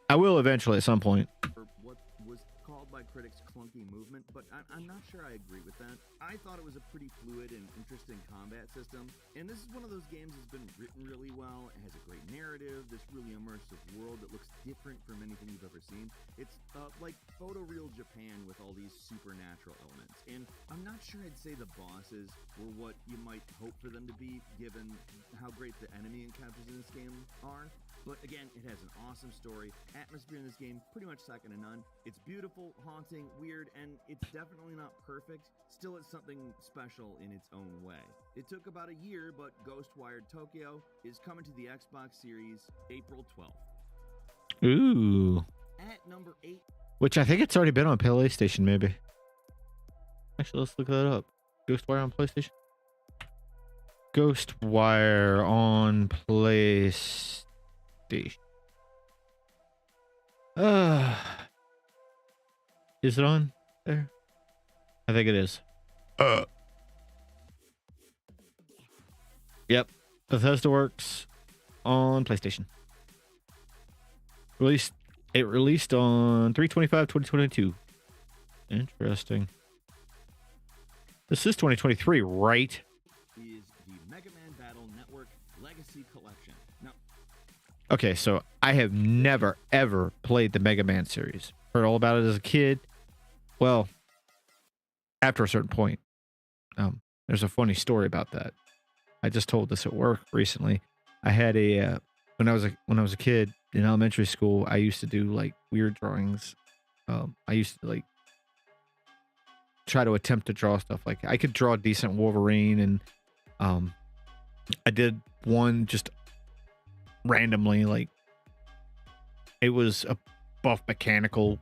Speaker 1: I will eventually at some point.
Speaker 4: For what was called by critics clunky movement, but I'm not sure I agree with that. I thought it was a pretty fluid and interesting combat system, and this is one of those games that's been written really well. It has a great narrative, this really immersive world that looks different from anything you've ever seen. It's like photoreal Japan with all these supernatural elements, and I'm not sure I'd say the bosses were what you might hope for them to be, given how great the enemy encounters in this game are. But again, it has an awesome story. Atmosphere in this game, pretty much second to none. It's beautiful, haunting, weird, and it's definitely not perfect. Still, it's something special in its own way. It took about a year, but Ghostwired Tokyo is coming to the Xbox Series April 12th.
Speaker 1: Ooh.
Speaker 4: At number 8.
Speaker 1: Which I think it's already been on PlayStation, maybe. Actually, let's look that up. Ghostwire on PlayStation? Ghostwire on PlayStation. Is it on there? I think it is. Yep. Bethesda Works on PlayStation. It released on 3/25/2022. Interesting. This is 2023, right?
Speaker 4: Is the Mega Man Battle Network Legacy Collection. Now,
Speaker 1: okay, so I have never, ever played the Mega Man series. Heard all about it as a kid. Well, after a certain point. There's a funny story about that. I just told this at work recently. I had when I was a kid in elementary school, I used to do like weird drawings. I used to like try to attempt to draw stuff. Like I could draw a decent Wolverine, and I did one just randomly. Like it was a buff mechanical,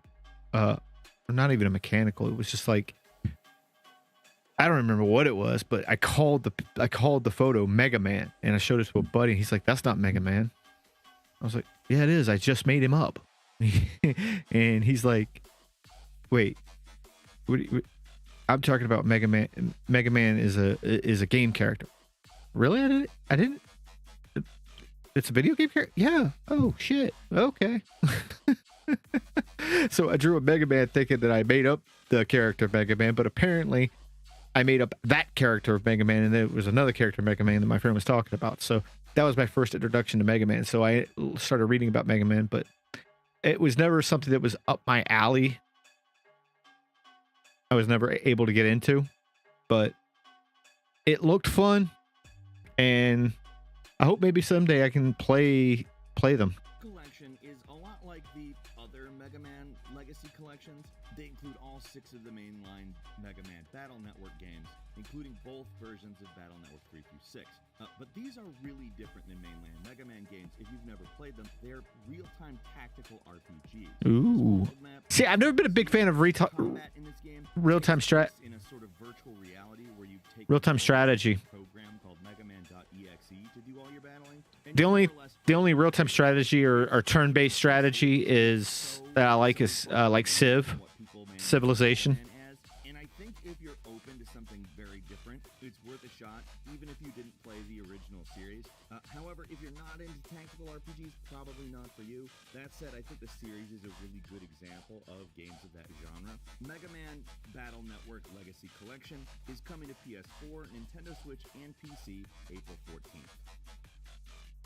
Speaker 1: not even a mechanical. It was just like, I don't remember what it was, but I called the photo Mega Man, and I showed it to a buddy. He's like, "That's not Mega Man." I was like, "Yeah, it is. I just made him up." And he's like, "Wait, I'm talking about Mega Man. Mega Man is a game character." Really? I didn't. It's a video game character? Yeah. Oh shit. Okay. So I drew a Mega Man thinking that I made up the character Mega Man, but apparently I made up that character of Mega Man, and there was another character of Mega Man that my friend was talking about. So that was my first introduction to Mega Man. So I started reading about Mega Man, but it was never something that was up my alley. I was never able to get into, but it looked fun, and I hope maybe someday I can play them.
Speaker 4: Collection is a lot like the other Mega Man Legacy collections. They include all 6 of the mainline Mega Man Battle Network games, including both versions of Battle Network 3 through 6. But these are really different than mainland Mega Man games. If you've never played them, they're real-time tactical RPGs.
Speaker 1: Ooh. See, I've never been a big fan of real-time
Speaker 4: in a sort of virtual reality where you take
Speaker 1: real-time strategy.
Speaker 4: Program called megaman.exe to do all your battling.
Speaker 1: The only real-time strategy or turn-based strategy is that I like is like Civilization.
Speaker 4: And I think if you're open to something very different, it's worth a shot, even if you didn't play the original series. However, if you're not into tactical RPGs, probably not for you. That said, I think the series is a really good example of games of that genre. Mega Man Battle Network Legacy Collection is coming to PS4, Nintendo Switch, and PC April 14th.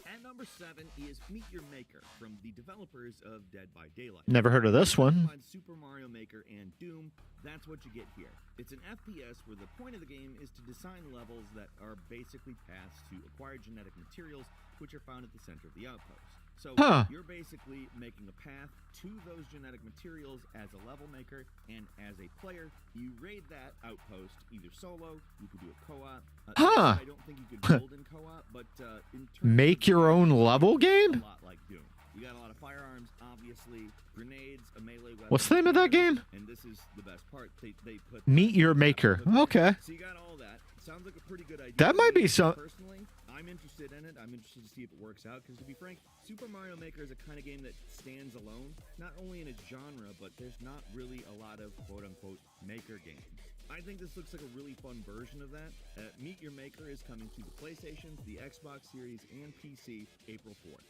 Speaker 4: At number 7 is Meet Your Maker from the developers of Dead by Daylight.
Speaker 1: Never heard of this one.
Speaker 4: Super Mario Maker and Doom, that's what you get here. It's an FPS where the point of the game is to design levels that are basically paths to acquire genetic materials, which are found at the center of the outpost. So you're basically making a path to those genetic materials as a level maker, and as a player, you raid that outpost either solo, you could do a co-op. I don't think you could build in co-op, but in terms
Speaker 1: make your own level game?
Speaker 4: A lot like Doom. You got a lot of firearms, obviously, grenades, a melee weapon.
Speaker 1: What's the name of that game?
Speaker 4: And this is the best part. They put
Speaker 1: Meet Your Maker. Okay.
Speaker 4: So you got all that. Sounds like a pretty good idea.
Speaker 1: That might be some.
Speaker 4: Personally, I'm interested in it. I'm interested to see if it works out, because to be frank, Super Mario Maker is a kind of game that stands alone, not only in its genre, but there's not really a lot of quote-unquote maker games. I think this looks like a really fun version of that. Meet Your Maker is coming to the PlayStation, the Xbox Series, and PC April 4th.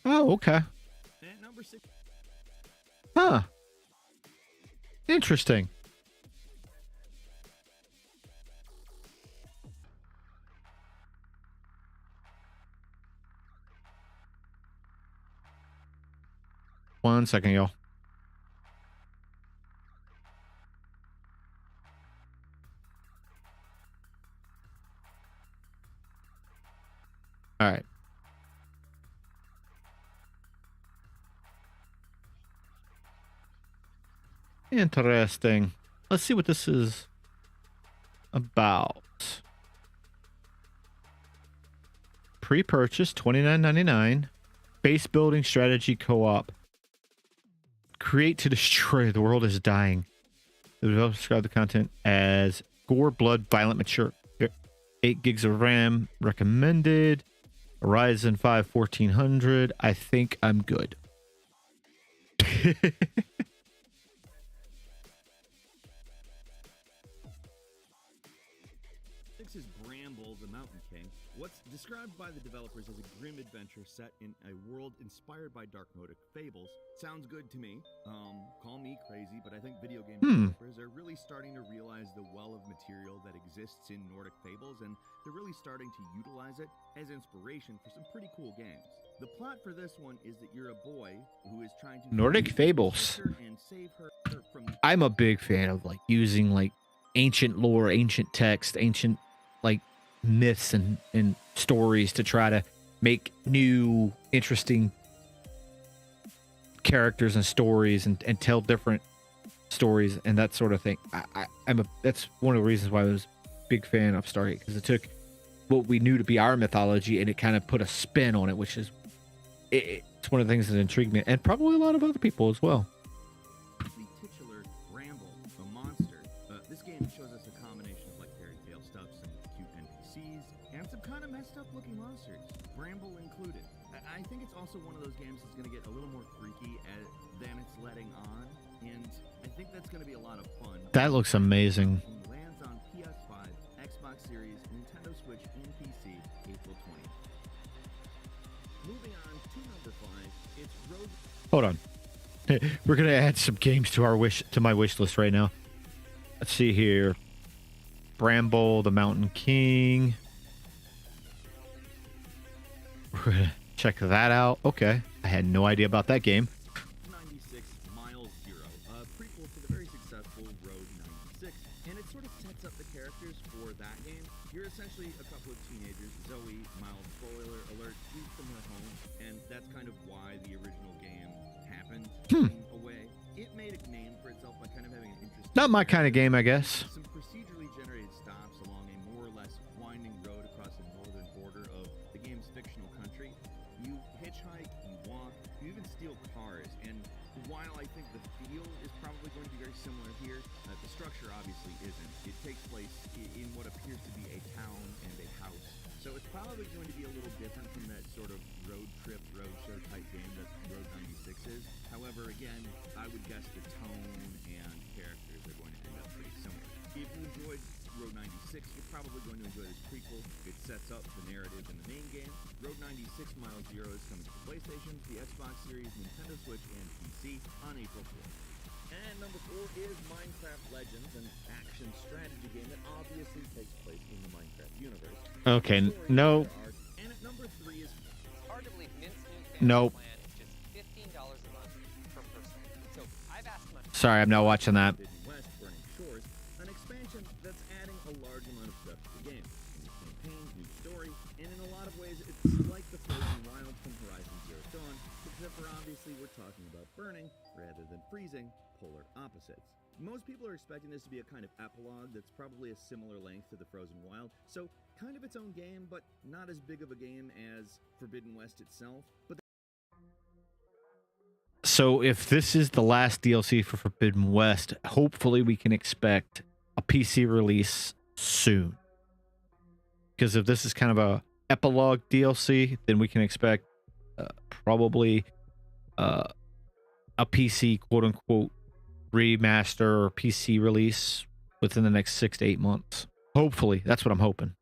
Speaker 1: Oh, okay.
Speaker 4: At number 6.
Speaker 1: Interesting. One second, y'all. All right. Interesting. Let's see what this is about. Pre-purchase, $29.99. Base building strategy co-op. Create to destroy. The world is dying. The developer described the content as gore, blood, violent, mature. 8 gigs of RAM recommended. Ryzen 5 1400. I think I'm good.
Speaker 4: This is Bramble, the Mountain King. What's described by the developers as a grim adventure set in a world inspired by dark Nordic fables sounds good to me. Call me crazy, but I think video game developers are really starting to realize the well of material that exists in Nordic fables, and they're really starting to utilize it as inspiration for some pretty cool games. The plot for this one is that you're a boy who is trying to
Speaker 1: Nordic fables.
Speaker 4: and save her from
Speaker 1: I'm a big fan of like using like ancient lore, ancient text, ancient like myths and stories to try to make new interesting characters and stories and tell different stories and that sort of thing. That's one of the reasons why I was a big fan of Stargate, because it took what we knew to be our mythology and it kind of put a spin on it, which is it's one of the things that intrigued me, and probably a lot of other people as well.
Speaker 4: the titular Bramble, a monster. This game shows us a combination of like fairy tale stuff, some cute NPCs, and some kind of messed up looking monsters, Bramble included. I think it's also one of those games that's going to get a little more freaky than it's letting on, and I think that's going to be a lot of fun.
Speaker 1: That looks amazing.
Speaker 4: And lands on PS5, Xbox Series, Nintendo Switch, and PC April 20th. Moving on to number 5, it's Road.
Speaker 1: Hold on. We're gonna add some games to my wish list right now. Let's see here. Bramble, the Mountain King. We're gonna check that out. Okay. I had no idea about that game.
Speaker 4: 96 Miles Zero, a prequel to the very successful Road 96, and it sort of sets up the characters for that game. You're essentially a couple of teenagers, Zoe, mild spoiler alert, flees from her home, and that's kind of why the original game happened in a way. It made a name for itself by kind of having an interesting...
Speaker 1: Not my kind of game, I guess.
Speaker 4: Some procedurally generated stops along a more or less winding road across the northern border of the game's fictional country. You hitchhike, you walk, you even steal cars, and while I think the feel is probably going to be very similar here, the structure obviously isn't. It takes place in what appears to be a town and a house, so it's probably going to be a little different from that sort of road trip, road show type game that Road 96 is. However, again, I would guess the tone and characters are going to end up pretty similar. If you enjoyed Road 96, you're probably going to enjoy this prequel. It sets up the narrative in the main game. Road 96 Miles Zero is coming to the PlayStation, the Xbox Series, Nintendo Switch, and PC on April 4th. And number 4 is Minecraft Legends, an action strategy game that obviously takes place in the Minecraft universe.
Speaker 1: Okay, no.
Speaker 4: And at number 3 is...
Speaker 5: It's hard to believe Mint's new family
Speaker 1: Nope.
Speaker 5: plan is just $15 a month per person. So I've asked my
Speaker 1: Sorry, I'm not watching that.
Speaker 4: Forbidden West Burning Shores, an expansion that's adding a large amount of stuff to the game. New campaign, new story, and in a lot of ways it's like the Frozen Wild from Horizon Zero Dawn, except for obviously we're talking about burning rather than freezing, polar opposites. Most people are expecting this to be a kind of epilogue that's probably a similar length to the Frozen Wild, so kind of its own game, but not as big of a game as Forbidden West itself. But
Speaker 1: So if this is the last DLC for Forbidden West, hopefully we can expect a PC release soon. Because if this is kind of a epilogue DLC, then we can expect probably a PC quote-unquote remaster or PC release within the next 6 to 8 months. Hopefully. That's what I'm hoping.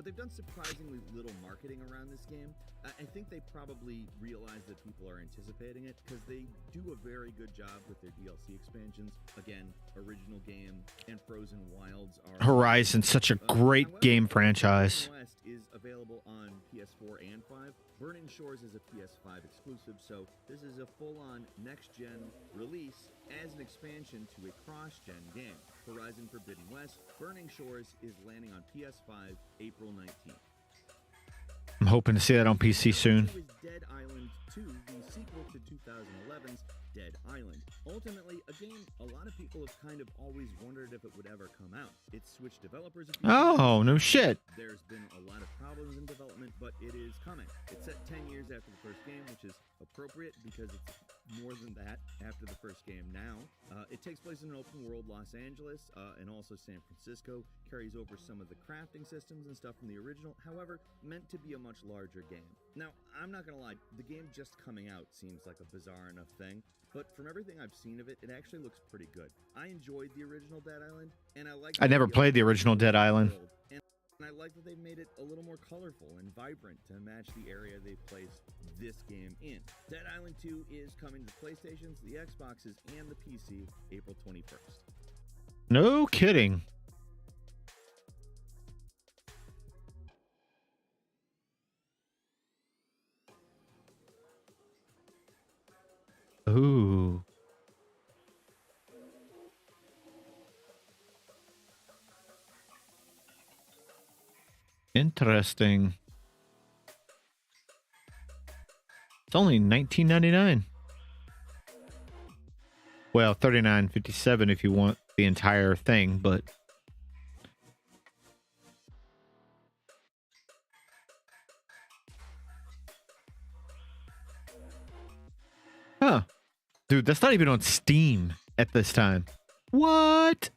Speaker 4: they've done surprisingly little marketing around this game. I think they probably realize that people are anticipating it because they do a very good job with their DLC expansions. Again, original game and Frozen Wilds are...
Speaker 1: Horizon's such a great
Speaker 4: However,
Speaker 1: game franchise.
Speaker 4: Forbidden West is available on PS4 and 5. Burning Shores is a PS5 exclusive, so this is a full-on next-gen release as an expansion to a cross-gen game. Horizon Forbidden West, Burning Shores is landing on PS5 April 19th.
Speaker 1: I'm hoping to see that on PC soon.
Speaker 4: Is Dead Island 2, the sequel to 2011's Dead Island. Ultimately, a game a lot of people have kind of always wondered if it would ever come out. It's switched developers a few times.
Speaker 1: Oh, no shit.
Speaker 4: There's been a lot of problems in development, but it is coming. It's set 10 years after the first game, which is appropriate because it's more than that after the first game now. It takes place in an open world Los Angeles and also San Francisco, carries over some of the crafting systems and stuff from the original, however, meant to be a much larger game. Now, I'm not gonna lie, the game just coming out seems like a bizarre enough thing, but from everything I've seen of it, it actually looks pretty good. I enjoyed the original Dead Island, and
Speaker 1: I never played the original Dead Island.
Speaker 4: And I like that they've made it a little more colorful and vibrant to match the area they've placed this game in. Dead Island 2 is coming to the PlayStations, the Xboxes, and the PC April 21st.
Speaker 1: No kidding. Ooh. Interesting. It's only $19.99. Well, $39.57 if you want the entire thing, but huh. Dude, that's not even on Steam at this time. What?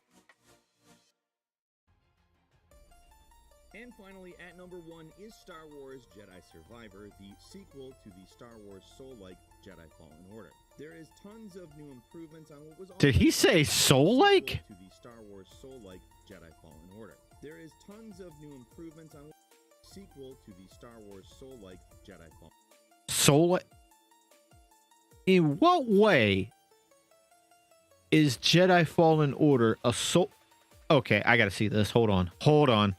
Speaker 4: And finally, at number 1 is Star Wars Jedi Survivor, the sequel to the Star Wars Soul-like Jedi Fallen Order. There is tons of new improvements on what was
Speaker 1: Did he say Soul-like?
Speaker 4: To the Star Wars Soul-like Jedi Fallen Order. There is tons of new improvements on sequel to the Star Wars Soul-like Jedi Fallen.
Speaker 1: Soul-like? In what way is Jedi Fallen Order a soul? Okay, I gotta see this. Hold on. Hold on.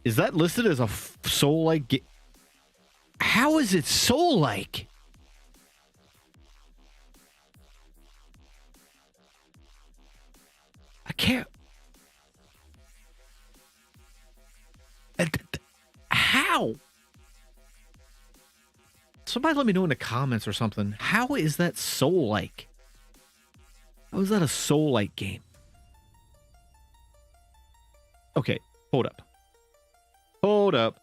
Speaker 1: Is that listed as a soul-like game? How is it soul-like? I can't. How? Somebody let me know in the comments or something. How is that soul-like? How is that a soul-like game? Okay, hold up. Hold up.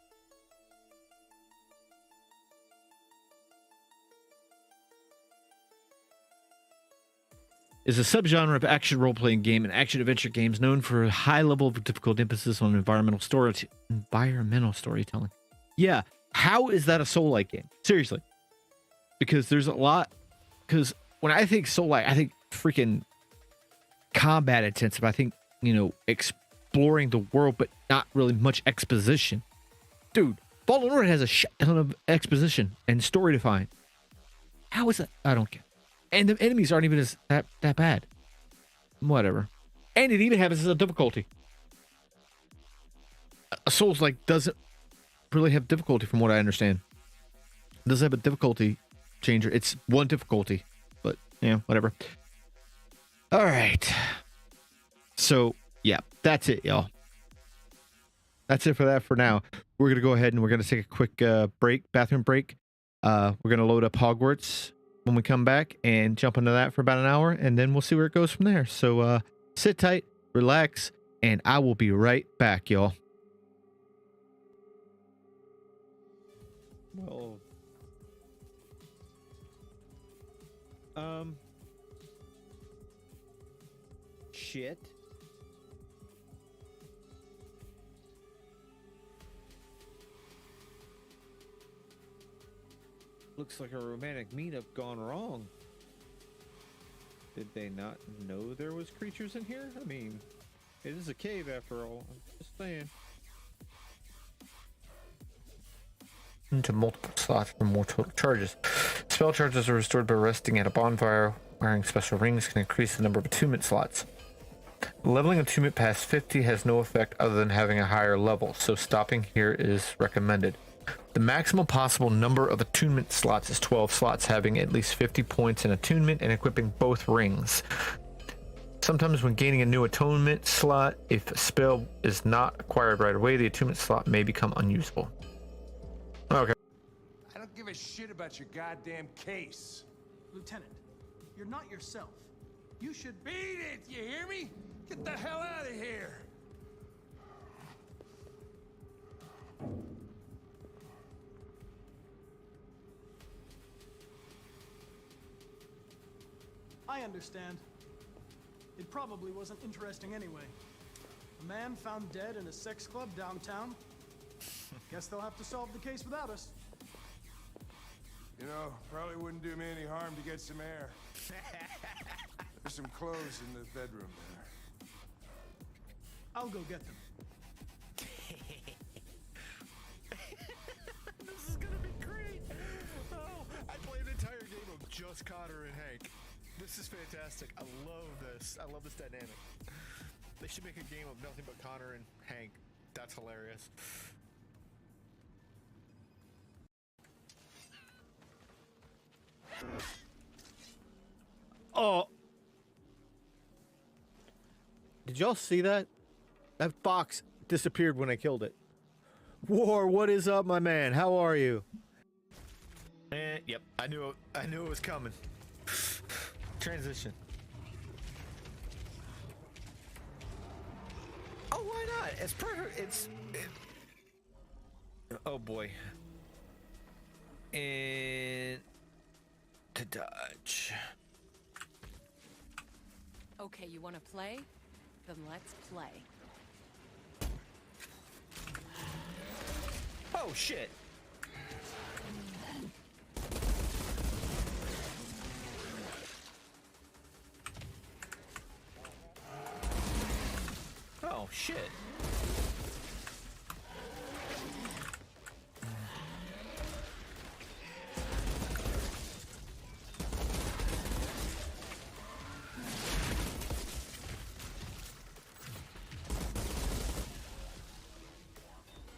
Speaker 1: Is a subgenre of action role-playing game and action-adventure games known for a high level of difficulty emphasis on environmental storytelling. Yeah, how is that a Soul-like game? Seriously. Because there's a lot... Because when I think Soul-like, I think freaking combat intensive. I think, you know, exploring the world, but not really much exposition. Dude, Fallen Order has a shit ton of exposition and story to find. How is that? I don't care. And the enemies aren't even that bad. Whatever. And it even has a difficulty. A Souls-like doesn't really have difficulty from what I understand. It doesn't have a difficulty changer. It's one difficulty. But, yeah, whatever. All right. So, yeah, that's it, y'all. That's it for that for now. We're going to go ahead and we're going to take a quick bathroom break. We're going to load up Hogwarts when we come back and jump into that for about an hour, and then we'll see where it goes from there. So sit tight, relax, and I will be right back, y'all.
Speaker 6: Well, shit. Looks like a romantic meetup gone wrong.
Speaker 1: Did they not know there was creatures in here? I mean, it is a cave after all. I'm just saying. Into multiple slots for more total charges. Spell charges are restored by resting at a bonfire. Wearing special rings can increase the number of attunement slots. Leveling attunement past 50 has no effect other than having a higher level, so stopping here is recommended. The maximum possible number of attunement slots is 12 slots, having at least 50 points in attunement and equipping both rings. Sometimes when gaining a new attunement slot, if a spell is not acquired right away, the attunement slot may become unusable. Okay.
Speaker 6: I don't give a shit about your goddamn case.
Speaker 7: Lieutenant, you're not yourself. You should
Speaker 6: Beat it, you hear me? Get the hell out of here.
Speaker 7: I understand. It probably wasn't interesting anyway. A man found dead in a sex club downtown. Guess they'll have to solve the case without us.
Speaker 6: You know, probably wouldn't do me any harm to get some air. There's some clothes in the bedroom there.
Speaker 7: I'll go get them.
Speaker 8: This is gonna be great! Oh, I played an entire game of just Connor and Hank. This is fantastic. I love this. I love this dynamic. They should make a game of nothing but Connor and Hank. That's hilarious.
Speaker 1: Oh. Did y'all see that? That fox disappeared when I killed it. War, what is up, my man? How are you? Yep, I knew it was coming. Transition. Oh, why not? It's perfect. Oh boy. And to dodge.
Speaker 9: Okay, you want to play? Then let's play.
Speaker 1: Oh shit. Oh shit.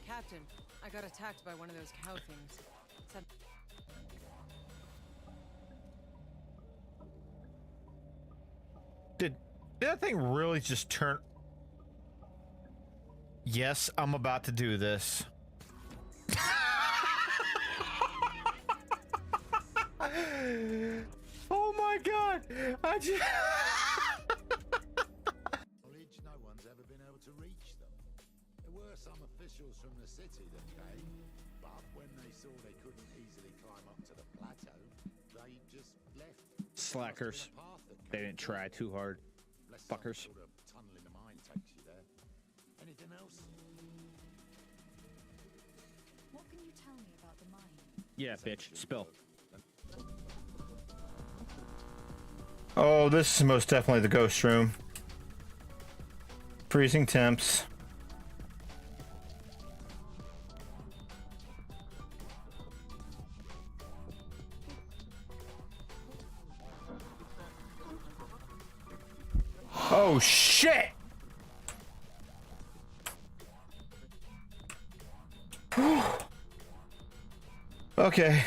Speaker 9: Captain, I got attacked by one of those cow things. Said
Speaker 1: Did that thing really just turn? Yes, I'm about to do this. Oh my god! I just
Speaker 10: No one's ever been able to reach them. There were some officials from the city that came, but when they saw they couldn't easily climb up to the plateau, they just left.
Speaker 1: Slackers. They didn't try too hard. Fuckers.
Speaker 10: Sort of tunnel in the mine takes you there. Anything else?
Speaker 11: What can you tell me about the mine?
Speaker 1: Yeah, bitch. Spill. Oh, this is most definitely the ghost room. Freezing temps. Oh shit! Okay.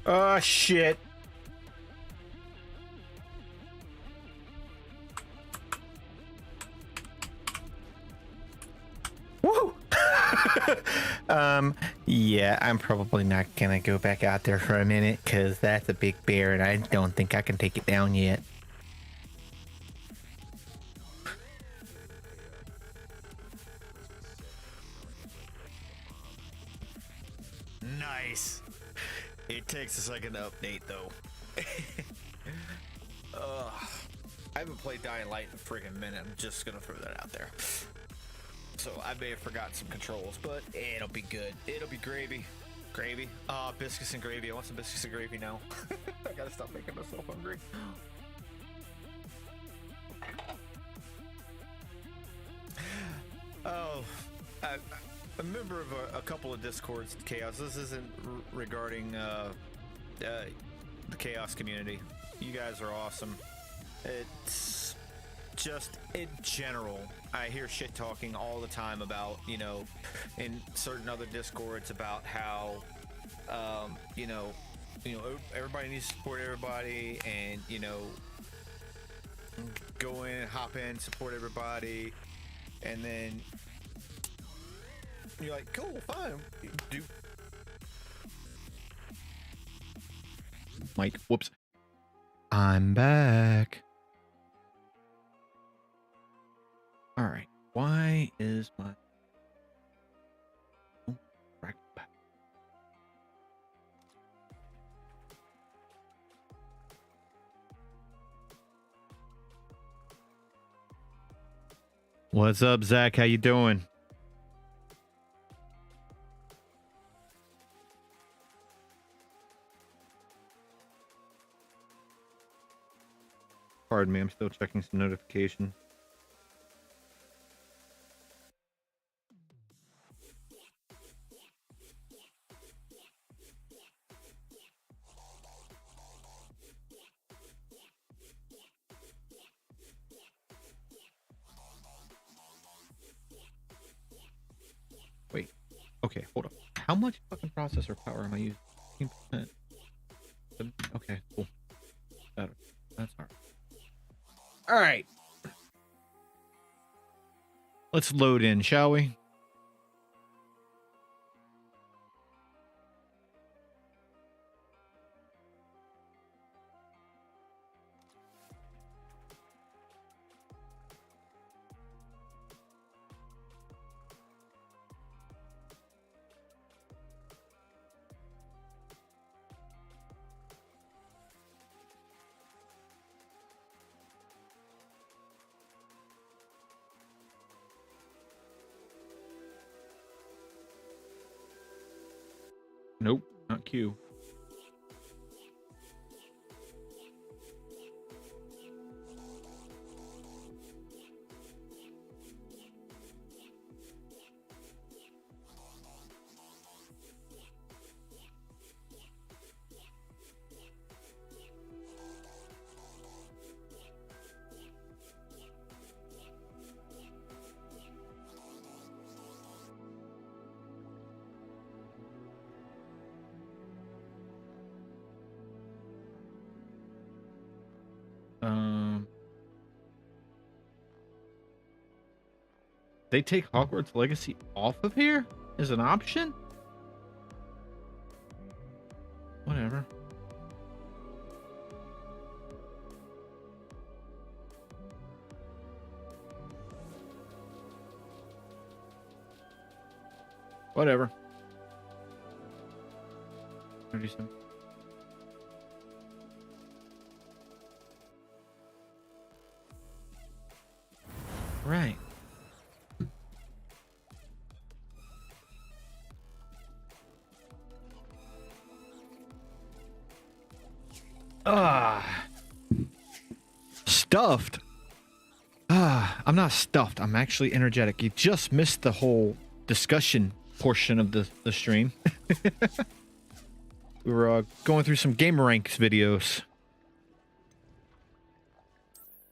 Speaker 1: Oh shit. Woo!
Speaker 12: Yeah, I'm probably not gonna go back out there for a minute because that's a big bear and I don't think I can take it down yet.
Speaker 13: Nice. It takes a second to update though. I haven't played Dying Light in a friggin' minute. I'm just gonna throw that out there. So I may have forgotten some controls, but it'll be good. It'll be gravy. Gravy. Biscuits and gravy. I want some biscuits and gravy now. I gotta stop making myself hungry. Oh, I'm a member of a couple of Discords, Chaos. This isn't regarding the Chaos community. You guys are awesome. It's just in general, I hear shit talking all the time about, you know, in certain other Discords about how, you know, everybody needs to support everybody, and you know, go in, hop in, support everybody, and then you're like, cool, fine, do.
Speaker 1: Mike, whoops. I'm back. All right. Why is my... Oh, right back. What's up, Zach? How you doing? Pardon me, I'm still checking some notifications. Wait. Okay, hold up. How much fucking processor power am I using? 15%. Okay, cool. Better. That's all right. All right. Let's load in, shall we? Nope, not Q. They take Hogwarts Legacy off of here as an option? Whatever. Whatever. 37. Right. Stuffed. I'm not stuffed. I'm actually energetic. You just missed the whole discussion portion of the stream. We were going through some Gamer Ranks videos.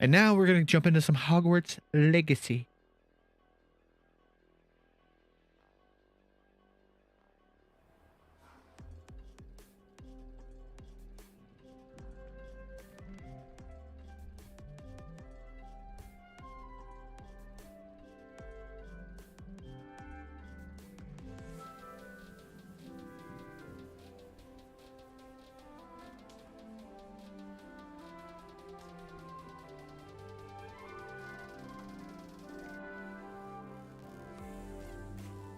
Speaker 1: And now we're going to jump into some Hogwarts Legacy.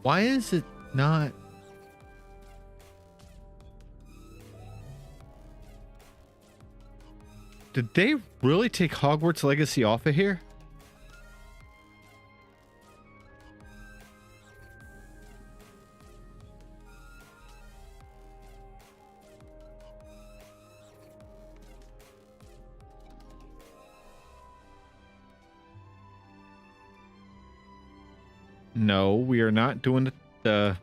Speaker 1: Why is it not? Did they really take Hogwarts Legacy off of here? No, we are not doing the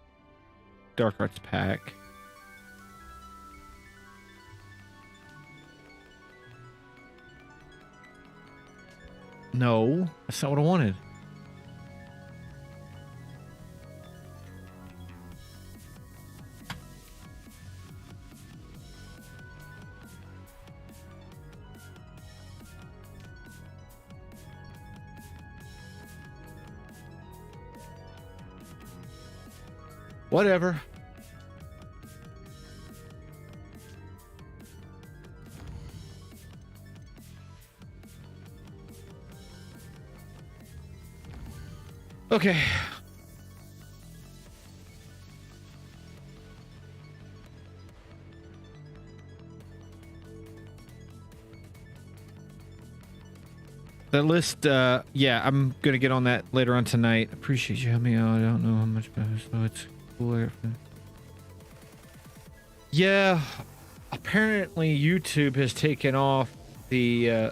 Speaker 1: Dark Arts pack. No, that's not what I wanted. Whatever. Okay. That list, yeah, I'm gonna get on that later on tonight. Appreciate you helping me out. I don't know how much better, so it's cool. Yeah, apparently YouTube has taken off the, I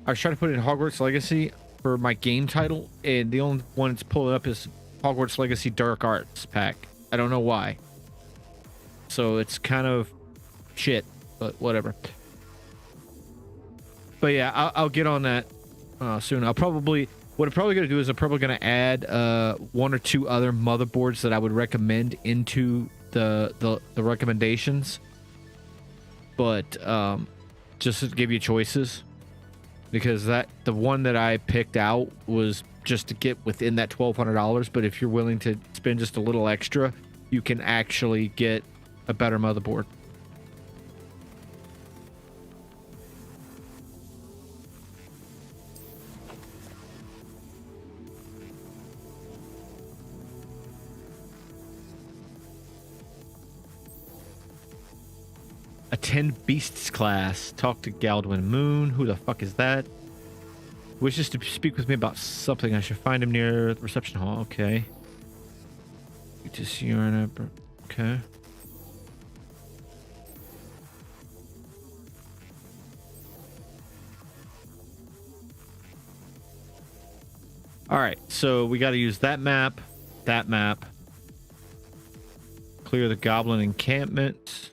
Speaker 1: was trying to put in Hogwarts Legacy for my game title, and the only one it's pulling up is Hogwarts Legacy Dark Arts pack. I don't know why. So it's kind of shit, but whatever. But yeah, I'll get on that soon. What I'm probably going to do is I'm probably going to add one or two other motherboards that I would recommend into the recommendations. But just to give you choices, because the one that I picked out was just to get within that $1,200. But if you're willing to spend just a little extra, you can actually get a better motherboard. Attend Beasts class. Talk to Galdwin Moon. Who the fuck is that? Wishes to speak with me about something. I should find him near the reception hall. Okay. To see you in a... Okay. Alright, so we got to use that map. Clear the goblin encampment.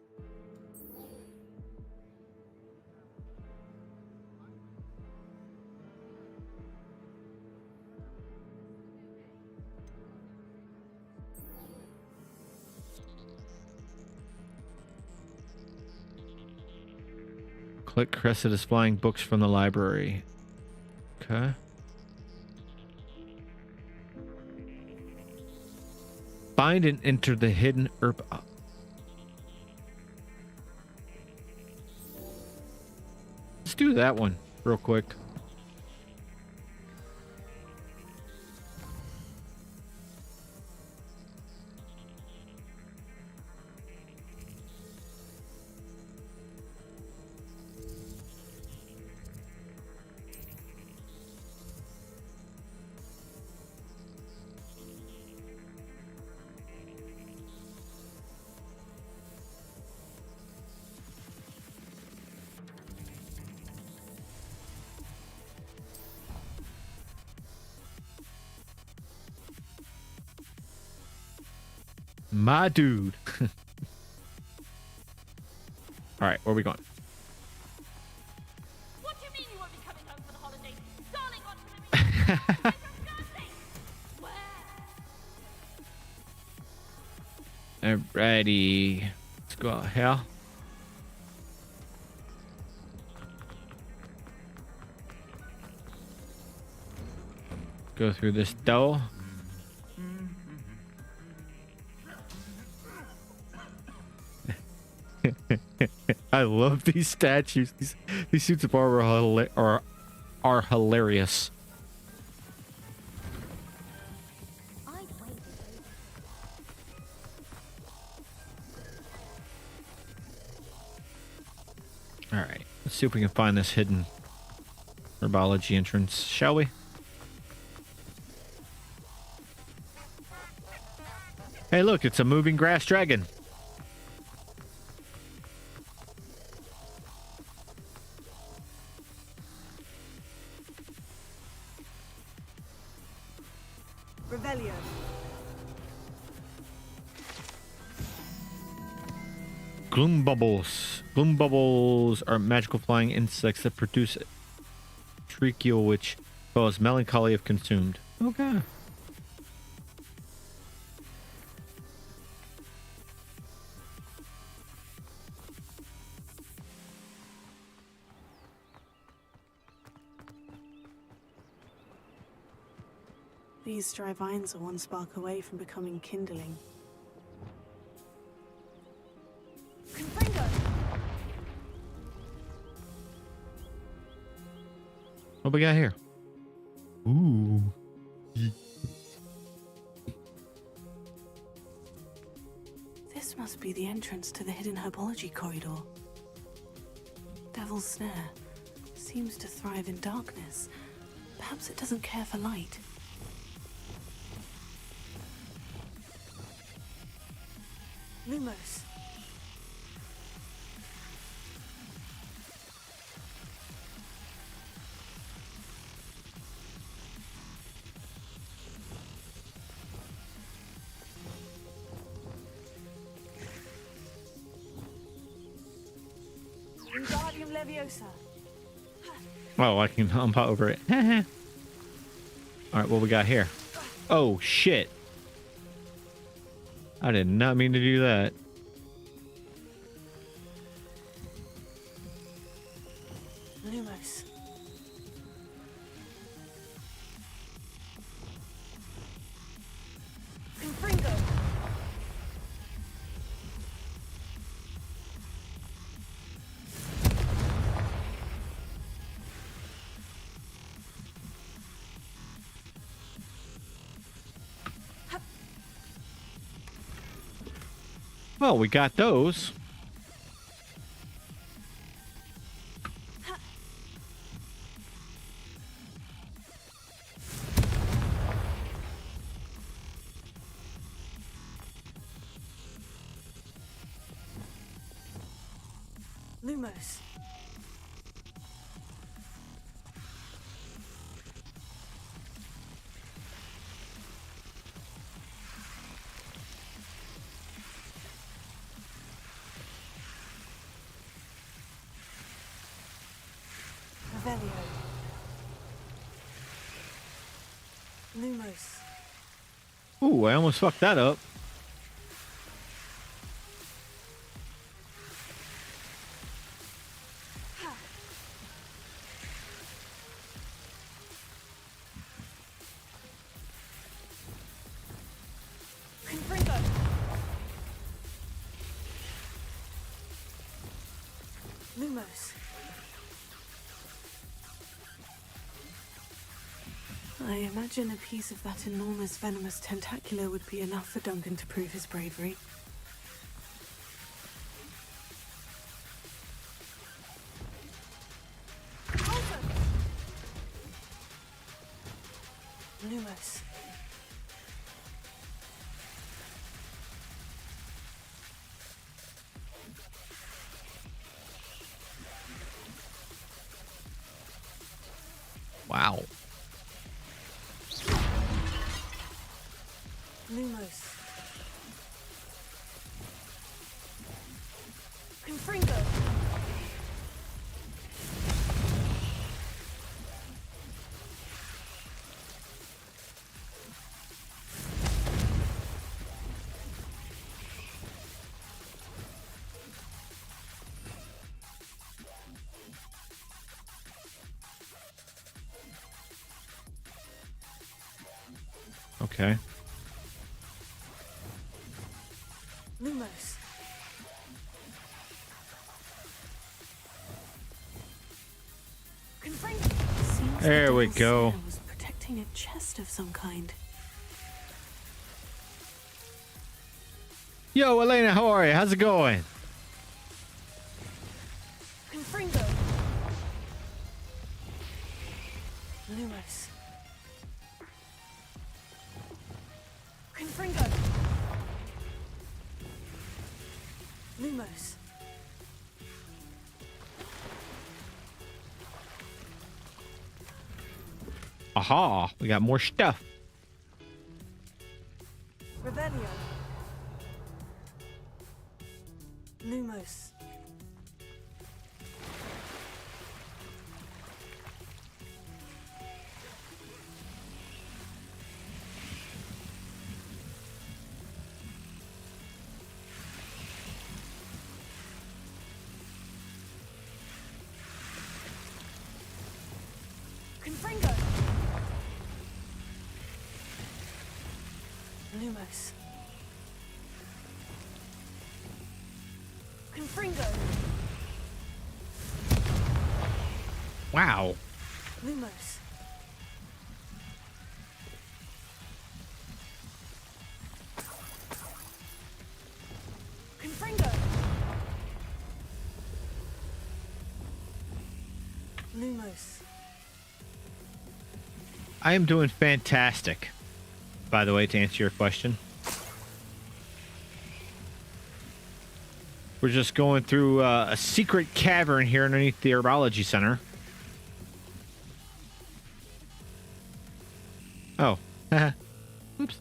Speaker 1: Click Cressida's flying books from the library. Okay. Find and enter the hidden herb. Let's do that one real quick. My dude. All right, where are we going?
Speaker 14: What do you mean you won't be coming home for the holidays? Darling, what's
Speaker 1: Alrighty. Let's go out here. Go through this door. I love these statues. These suits of armor are hilarious. All right, let's see if we can find this hidden herbology entrance, shall we? Hey, look, it's a moving grass dragon.
Speaker 15: Revelio.
Speaker 1: Gloom bubbles. Gloom bubbles are magical flying insects that produce treacle, which cause melancholy if consumed. Okay.
Speaker 15: These dry vines are one spark away from becoming kindling.
Speaker 1: What we got here? Ooh.
Speaker 15: This must be the entrance to the hidden herbology corridor. Devil's Snare seems to thrive in darkness. Perhaps it doesn't care for light. Lumos. Wingardium Leviosa.
Speaker 1: Oh, I can hump over it. All right, what we got here? Oh, shit. I did not mean to do that.
Speaker 15: Lumos. Confringo.
Speaker 1: Well, we got those.
Speaker 15: Lumos. Revelio. Lumos.
Speaker 1: Ooh, I almost fucked that up.
Speaker 15: Confringo. Lumos. I imagine a piece of that enormous venomous tentacular would be enough for Duncan to prove his bravery. Lumos.
Speaker 1: Wow.
Speaker 15: Lumos. Confringo.
Speaker 1: Okay.
Speaker 15: Lumos. Seems
Speaker 1: There
Speaker 15: the
Speaker 1: we
Speaker 15: Devil's
Speaker 1: go.
Speaker 15: Snare was protecting a chest of some kind.
Speaker 1: Yo, Elena, how are you? How's it going?
Speaker 15: Confringo. Lumos. Confringo. Lumos.
Speaker 1: Aha, we got more stuff.
Speaker 15: Revelio. Lumos. Confringo. Lumos. Confringo.
Speaker 1: Wow.
Speaker 15: Lumos. Confringo. Lumos.
Speaker 1: I am doing fantastic, by the way, to answer your question. We're just going through a secret cavern here underneath the Herbology Center. Oh. Oops.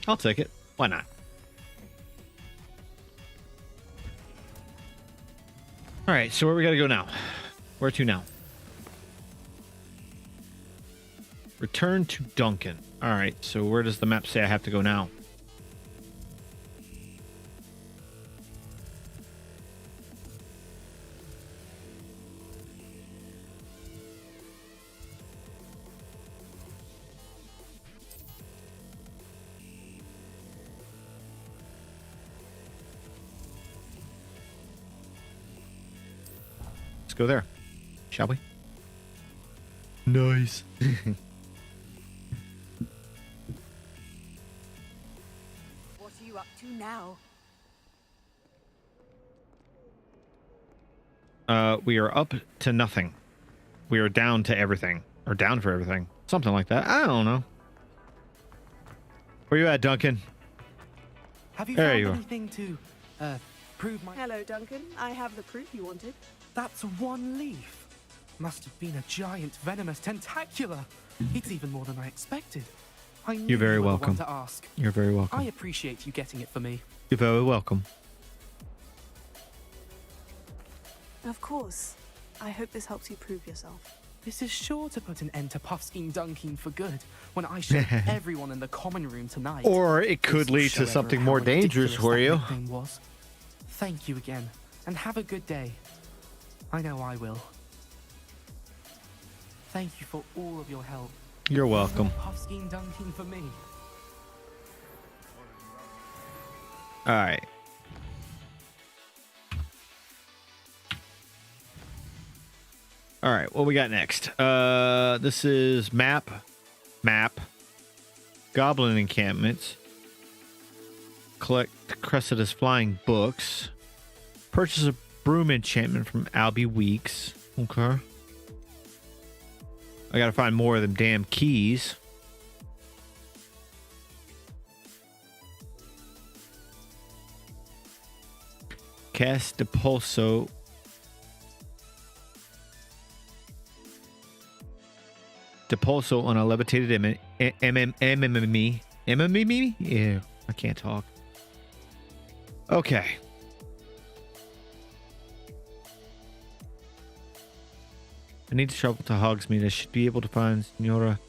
Speaker 1: I'll take it. Why not? All right, so where we gotta go now? Where to now? Return to Duncan. All right, so where does the map say I have to go now? Let's go there, shall we? Nice.
Speaker 15: What are you up to now?
Speaker 1: We are up to nothing. We are down to everything. Or down for everything. Something like that. I don't know. Where you at, Duncan?
Speaker 16: Have you
Speaker 1: There
Speaker 16: found
Speaker 1: you are.
Speaker 16: anything to prove my...
Speaker 15: Hello, Duncan. I have the proof you wanted.
Speaker 16: That's one leaf. Must have been a giant venomous tentacula. It's even more than I expected. I knew
Speaker 1: You're very
Speaker 16: you were the
Speaker 1: welcome.
Speaker 16: one to ask.
Speaker 1: You're very welcome.
Speaker 16: I appreciate you getting it for me.
Speaker 1: You're very welcome.
Speaker 15: Of course. I hope this helps you prove yourself.
Speaker 16: This is sure to put an end to Puffskein Dunking for good when I show everyone in the common room tonight.
Speaker 1: Or it could
Speaker 16: This will
Speaker 1: lead
Speaker 16: show
Speaker 1: to something
Speaker 16: everyone
Speaker 1: more
Speaker 16: how
Speaker 1: dangerous
Speaker 16: ridiculous
Speaker 1: for
Speaker 16: that
Speaker 1: you.
Speaker 16: nickname was. Thank you again, and have a good day. I know I will. Thank you for all of your help.
Speaker 1: You're welcome.
Speaker 16: Puffskein Dunking for me.
Speaker 1: All right. All right, what we got next? This is map, goblin encampments, collect Cressida's flying books, purchase a broom enchantment from Albie Weeks. Okay. I gotta find more of them damn keys. Cast Depulso. Depulso on a levitated MME. Yeah, I can't talk. Okay. I need to travel to Hogsmeade. I should be able to find Signora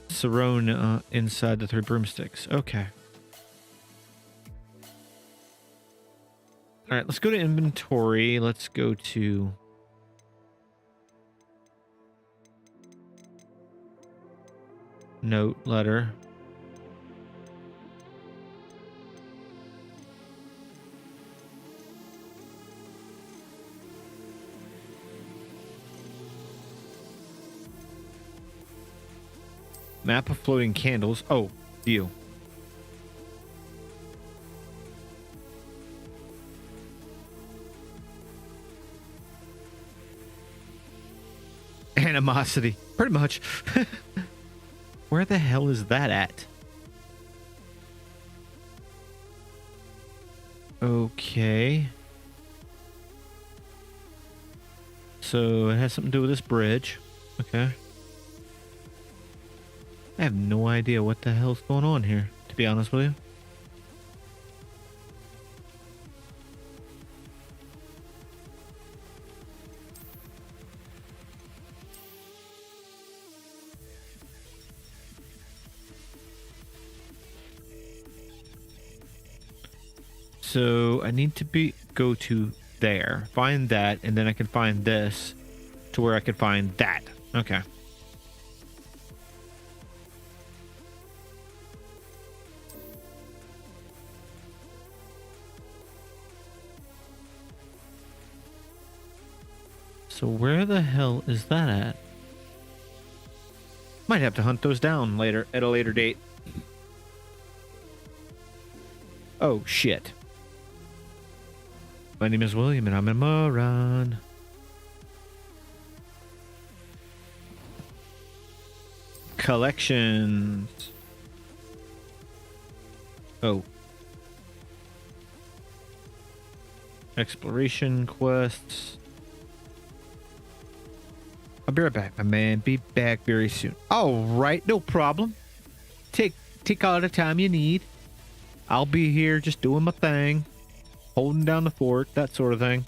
Speaker 1: Cerrone inside the 3 broomsticks. Okay. All right, let's go to inventory. Let's go to... note, letter. Map of floating candles. Oh, you. Animosity. Pretty much. Where the hell is that at? Okay. So it has something to do with this bridge. Okay. I have no idea what the hell's going on here, to be honest with you. So I need to go to there, find that, and then I can find this to where I can find that. Okay. So where the hell is that at? Might have to hunt those down later at a later date. Oh shit. My name is William and I'm a moron. Collections. Oh. Exploration quests. I'll be right back, my man. Be back very soon. All right, no problem. Take all the time you need. I'll be here just doing my thing. Holding down the fort, that sort of thing.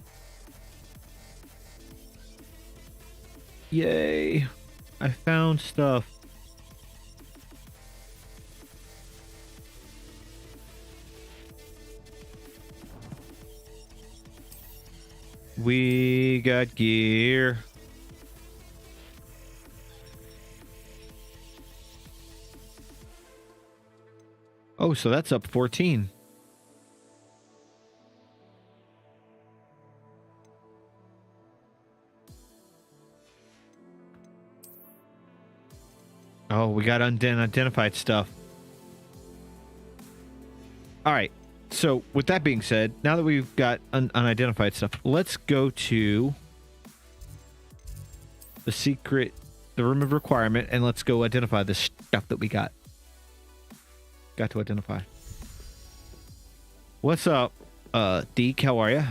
Speaker 1: Yay. I found stuff. We got gear. Oh, so that's up 14. Oh, we got unidentified stuff. All right. So with that being said, now that we've got unidentified stuff, let's go to the room of requirement, and let's go identify the stuff that we got. Got to identify. What's up, Deke? How are ya?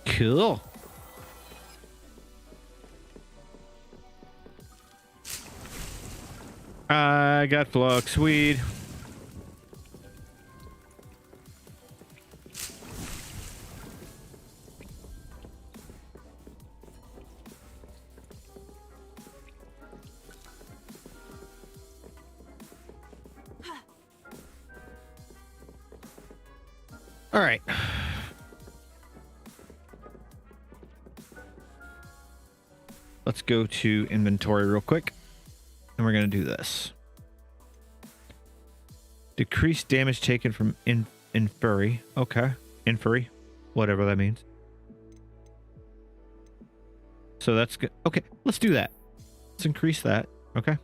Speaker 1: Cool. I got flux weed. All right. Let's go to inventory real quick. And we're going to do this. Decrease damage taken from infury. Okay. Infury. Whatever that means. So that's good. Okay. Let's do that. Let's increase that. Okay.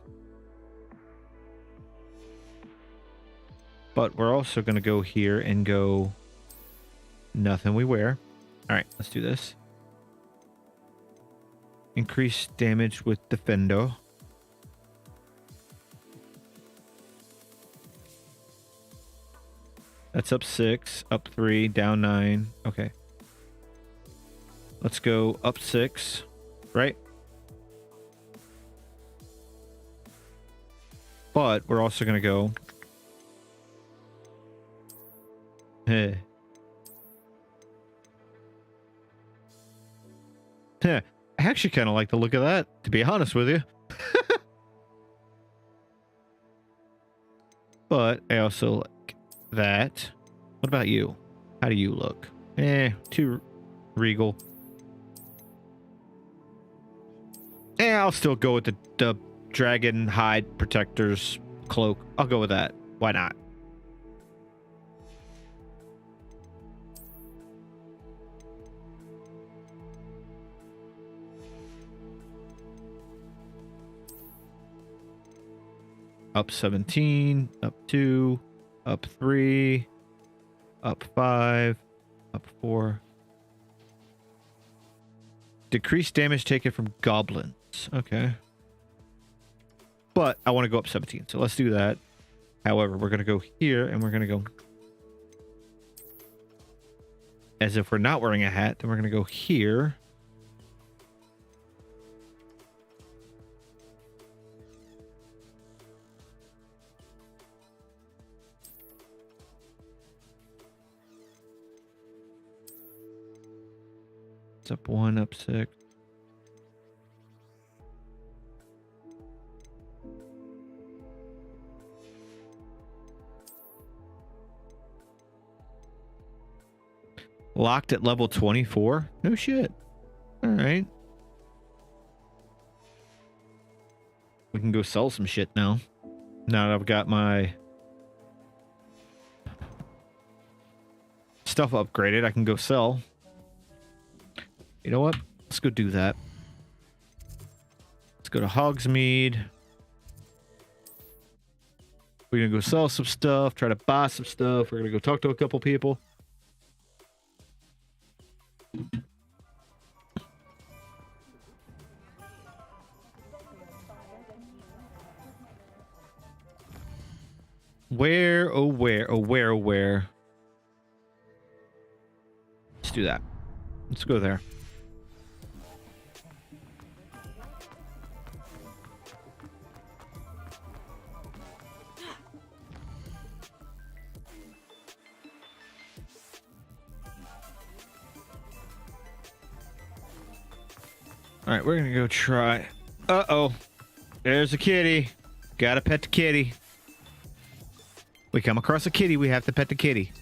Speaker 1: But we're also going to go here and go nothing we wear. All right. Let's do this. Increase damage with Defendo. That's up 6, up 3, down 9. Okay. Let's go up 6, right? But we're also going to go... Heh. Heh. I actually kind of like the look of that, to be honest with you. But I also like that. What about you? How do you look? Too regal. I'll still go with the dragon hide protector's cloak. I'll go with that. Why not? Up 17, up 2, up 3, up 5, up 4. Decrease damage taken from goblins. Okay. But I want to go up 17, so let's do that. However, we're going to go here, and we're going to go as if we're not wearing a hat. Then we're going to go here. It's up 1, up 6. Locked at level 24? No shit. Alright. We can go sell some shit now. Now that I've got my stuff upgraded, I can go sell. You know what? Let's go do that. Let's go to Hogsmeade. We're gonna go sell some stuff, try to buy some stuff. We're gonna go talk to a couple people. Where, oh where, oh where, oh where. Let's do that. Let's go there. All right, we're gonna go try. Uh-oh, there's a kitty. Gotta pet the kitty. We come across a kitty, we have to pet the kitty.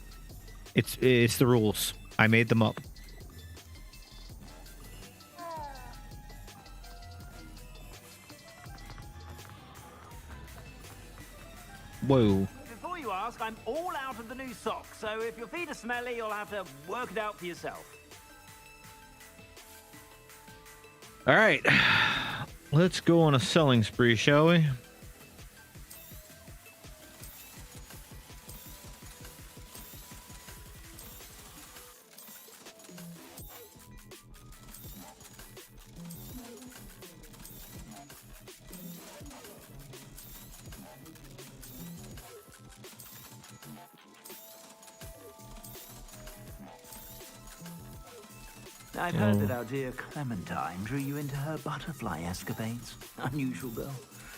Speaker 1: It's the rules. I made them up. Whoa.
Speaker 17: Before you ask, I'm all out of the new socks, so if your feet are smelly, you'll have to work it out for yourself.
Speaker 1: All right, let's go on a selling spree, shall we?
Speaker 17: I've heard that our dear Clementine drew you into her butterfly escapades. Unusual girl.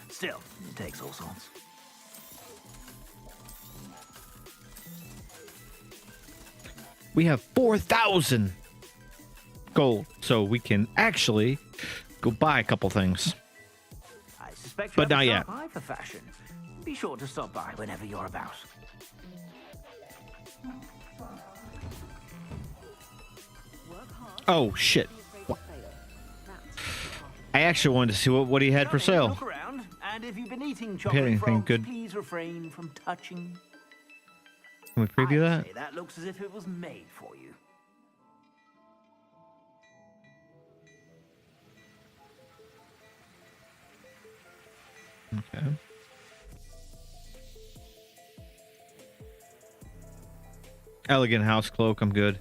Speaker 17: Still, it takes all sorts.
Speaker 1: We have 4,000 gold, so we can actually go buy a couple things.
Speaker 17: I suspect
Speaker 1: But
Speaker 17: you
Speaker 1: not
Speaker 17: have a
Speaker 1: yet.
Speaker 17: sharp eye for fashion. Be sure to stop by whenever you're about.
Speaker 1: Oh shit! I actually wanted to see what he had for sale.
Speaker 17: Look around, and if you've been eating
Speaker 1: Had
Speaker 17: chocolate
Speaker 1: anything
Speaker 17: frogs,
Speaker 1: good?
Speaker 17: please refrain from touching.
Speaker 1: Can we preview that?
Speaker 17: Say that looks as if it was made for you.
Speaker 1: Okay. Elegant house cloak. I'm good.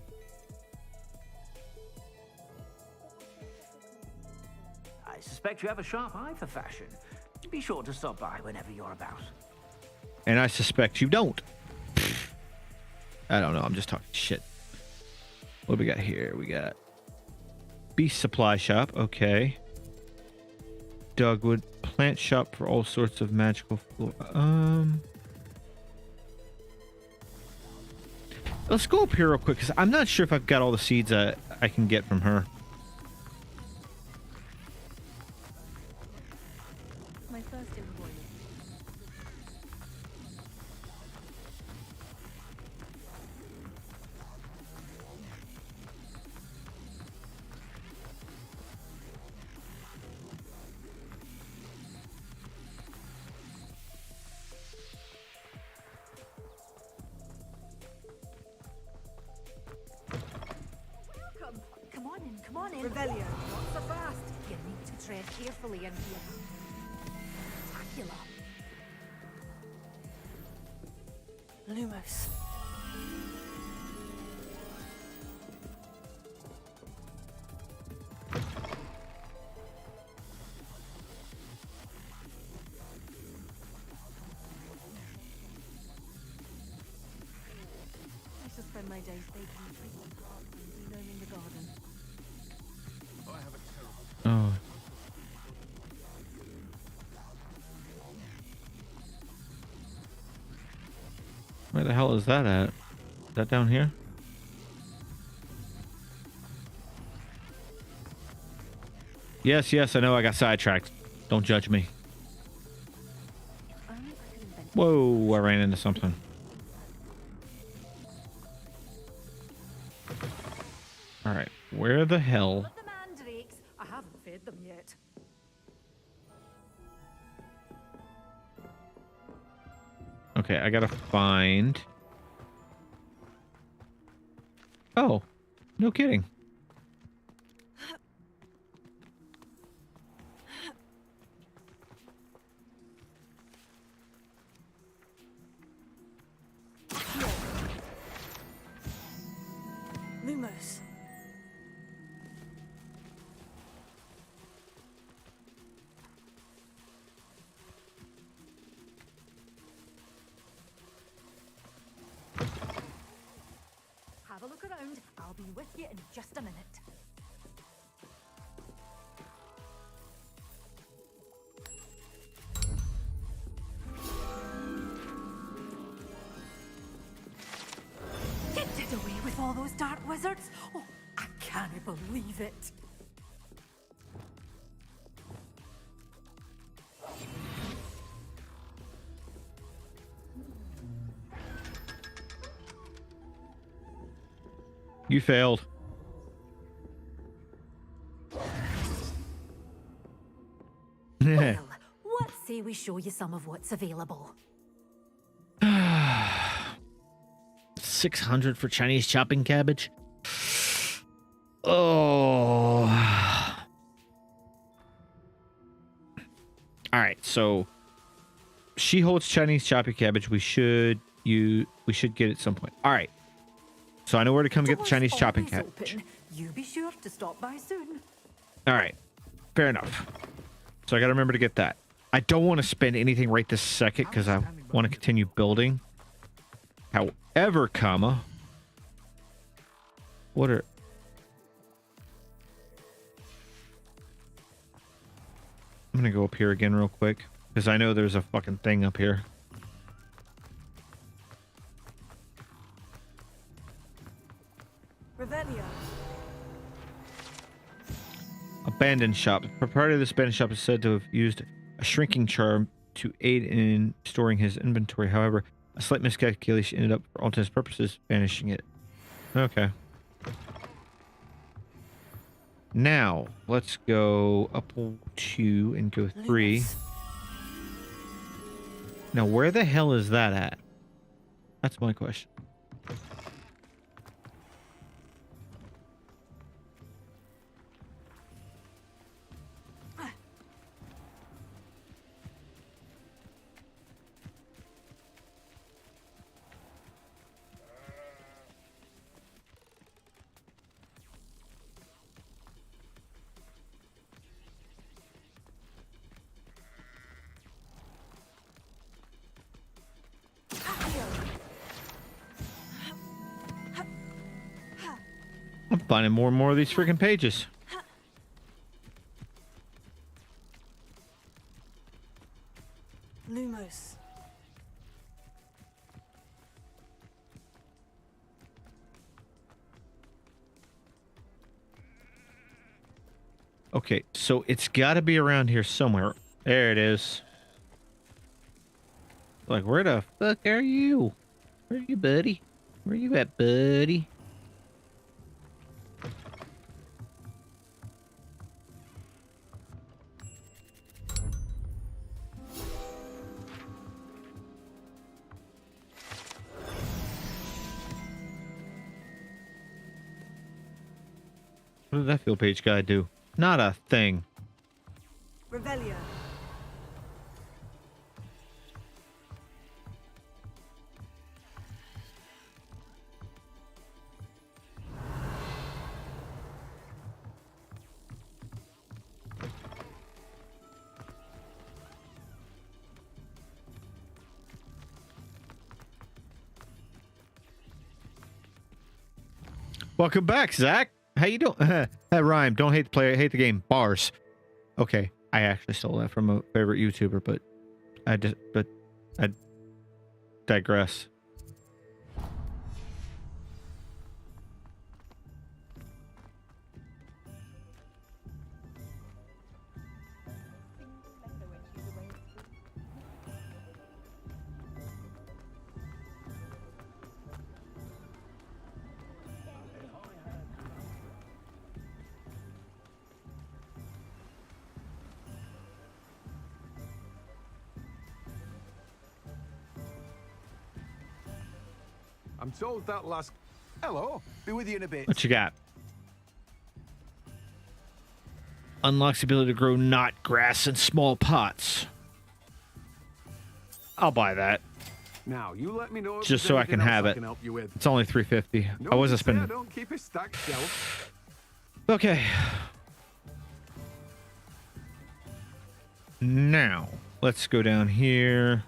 Speaker 17: I suspect you have a sharp eye for fashion. Be sure to stop by whenever you're about.
Speaker 1: And I suspect you don't. I don't know. I'm just talking shit. What do we got here? We got Beast Supply Shop. Okay. Dogwood Plant Shop for all sorts of magical Let's go up here real quick, because I'm not sure if I've got all the seeds that I can get from her.
Speaker 11: My first employment.
Speaker 14: Come on in.
Speaker 11: Revelio.
Speaker 14: Not so fast. You need to tread carefully in here. Spectacular.
Speaker 15: Lumos.
Speaker 11: I shall spend my days baking frequent gardens and gnoming the garden.
Speaker 1: Oh. Where the hell is that at? Is that down here? Yes, yes, I know I got sidetracked. Don't judge me. Whoa, I ran into something. Alright, where the hell?
Speaker 11: The mandrakes. I haven't fed them yet.
Speaker 1: Okay, I gotta find... Oh, no kidding.
Speaker 15: Lumos.
Speaker 11: Have a look around. I'll be with you in just a minute. You did away with all those dark wizards? Oh, I can't believe it.
Speaker 1: You failed.
Speaker 11: Well, what say we show you some of what's available?
Speaker 1: 600 for Chinese chopping cabbage. Oh. All right, so she holds Chinese chopping cabbage. We should get it at some point. All right. So I know where to come get the Chinese chopping cabbage.
Speaker 11: You be sure to stop by soon.
Speaker 1: All right. Fair enough. So I got to remember to get that. I don't want to spend anything right this second because I want to continue building. However, what are... I'm going to go up here again real quick because I know there's a fucking thing up here.
Speaker 15: Revelio.
Speaker 1: Abandoned shop. The proprietor of this abandoned shop is said to have used a shrinking charm to aid in storing his inventory. However, a slight miscalculation ended up, for all intents and purposes, banishing it. Okay. Now, let's go up 2 and go 3. Now, where the hell is that at? That's my question. I'm finding more and more of these freaking pages.
Speaker 15: Lumos.
Speaker 1: Okay, so it's got to be around here somewhere. There it is. Like, where the fuck are you? Where are you, buddy? Where you at, buddy? What did that field page guy do? Not a thing.
Speaker 15: Revelio.
Speaker 1: Welcome back, Zach. How you doing? That rhyme. Don't hate the player, hate the game. Bars. Okay, I actually stole that from a favorite YouTuber, but I digress.
Speaker 18: I'm told that last... Hello, be with you in a bit.
Speaker 1: What you got? Unlocks the ability to grow knot grass in small pots. I'll buy that.
Speaker 18: Now, you let me know if
Speaker 1: Just
Speaker 18: there's
Speaker 1: so I
Speaker 18: anything
Speaker 1: can
Speaker 18: else
Speaker 1: have
Speaker 18: I
Speaker 1: it.
Speaker 18: can help you with.
Speaker 1: It's only $3.50. I
Speaker 18: No,
Speaker 1: wasn't
Speaker 18: you say I
Speaker 1: spending.
Speaker 18: don't keep a stacked shelf.
Speaker 1: Okay. Now, let's go down here.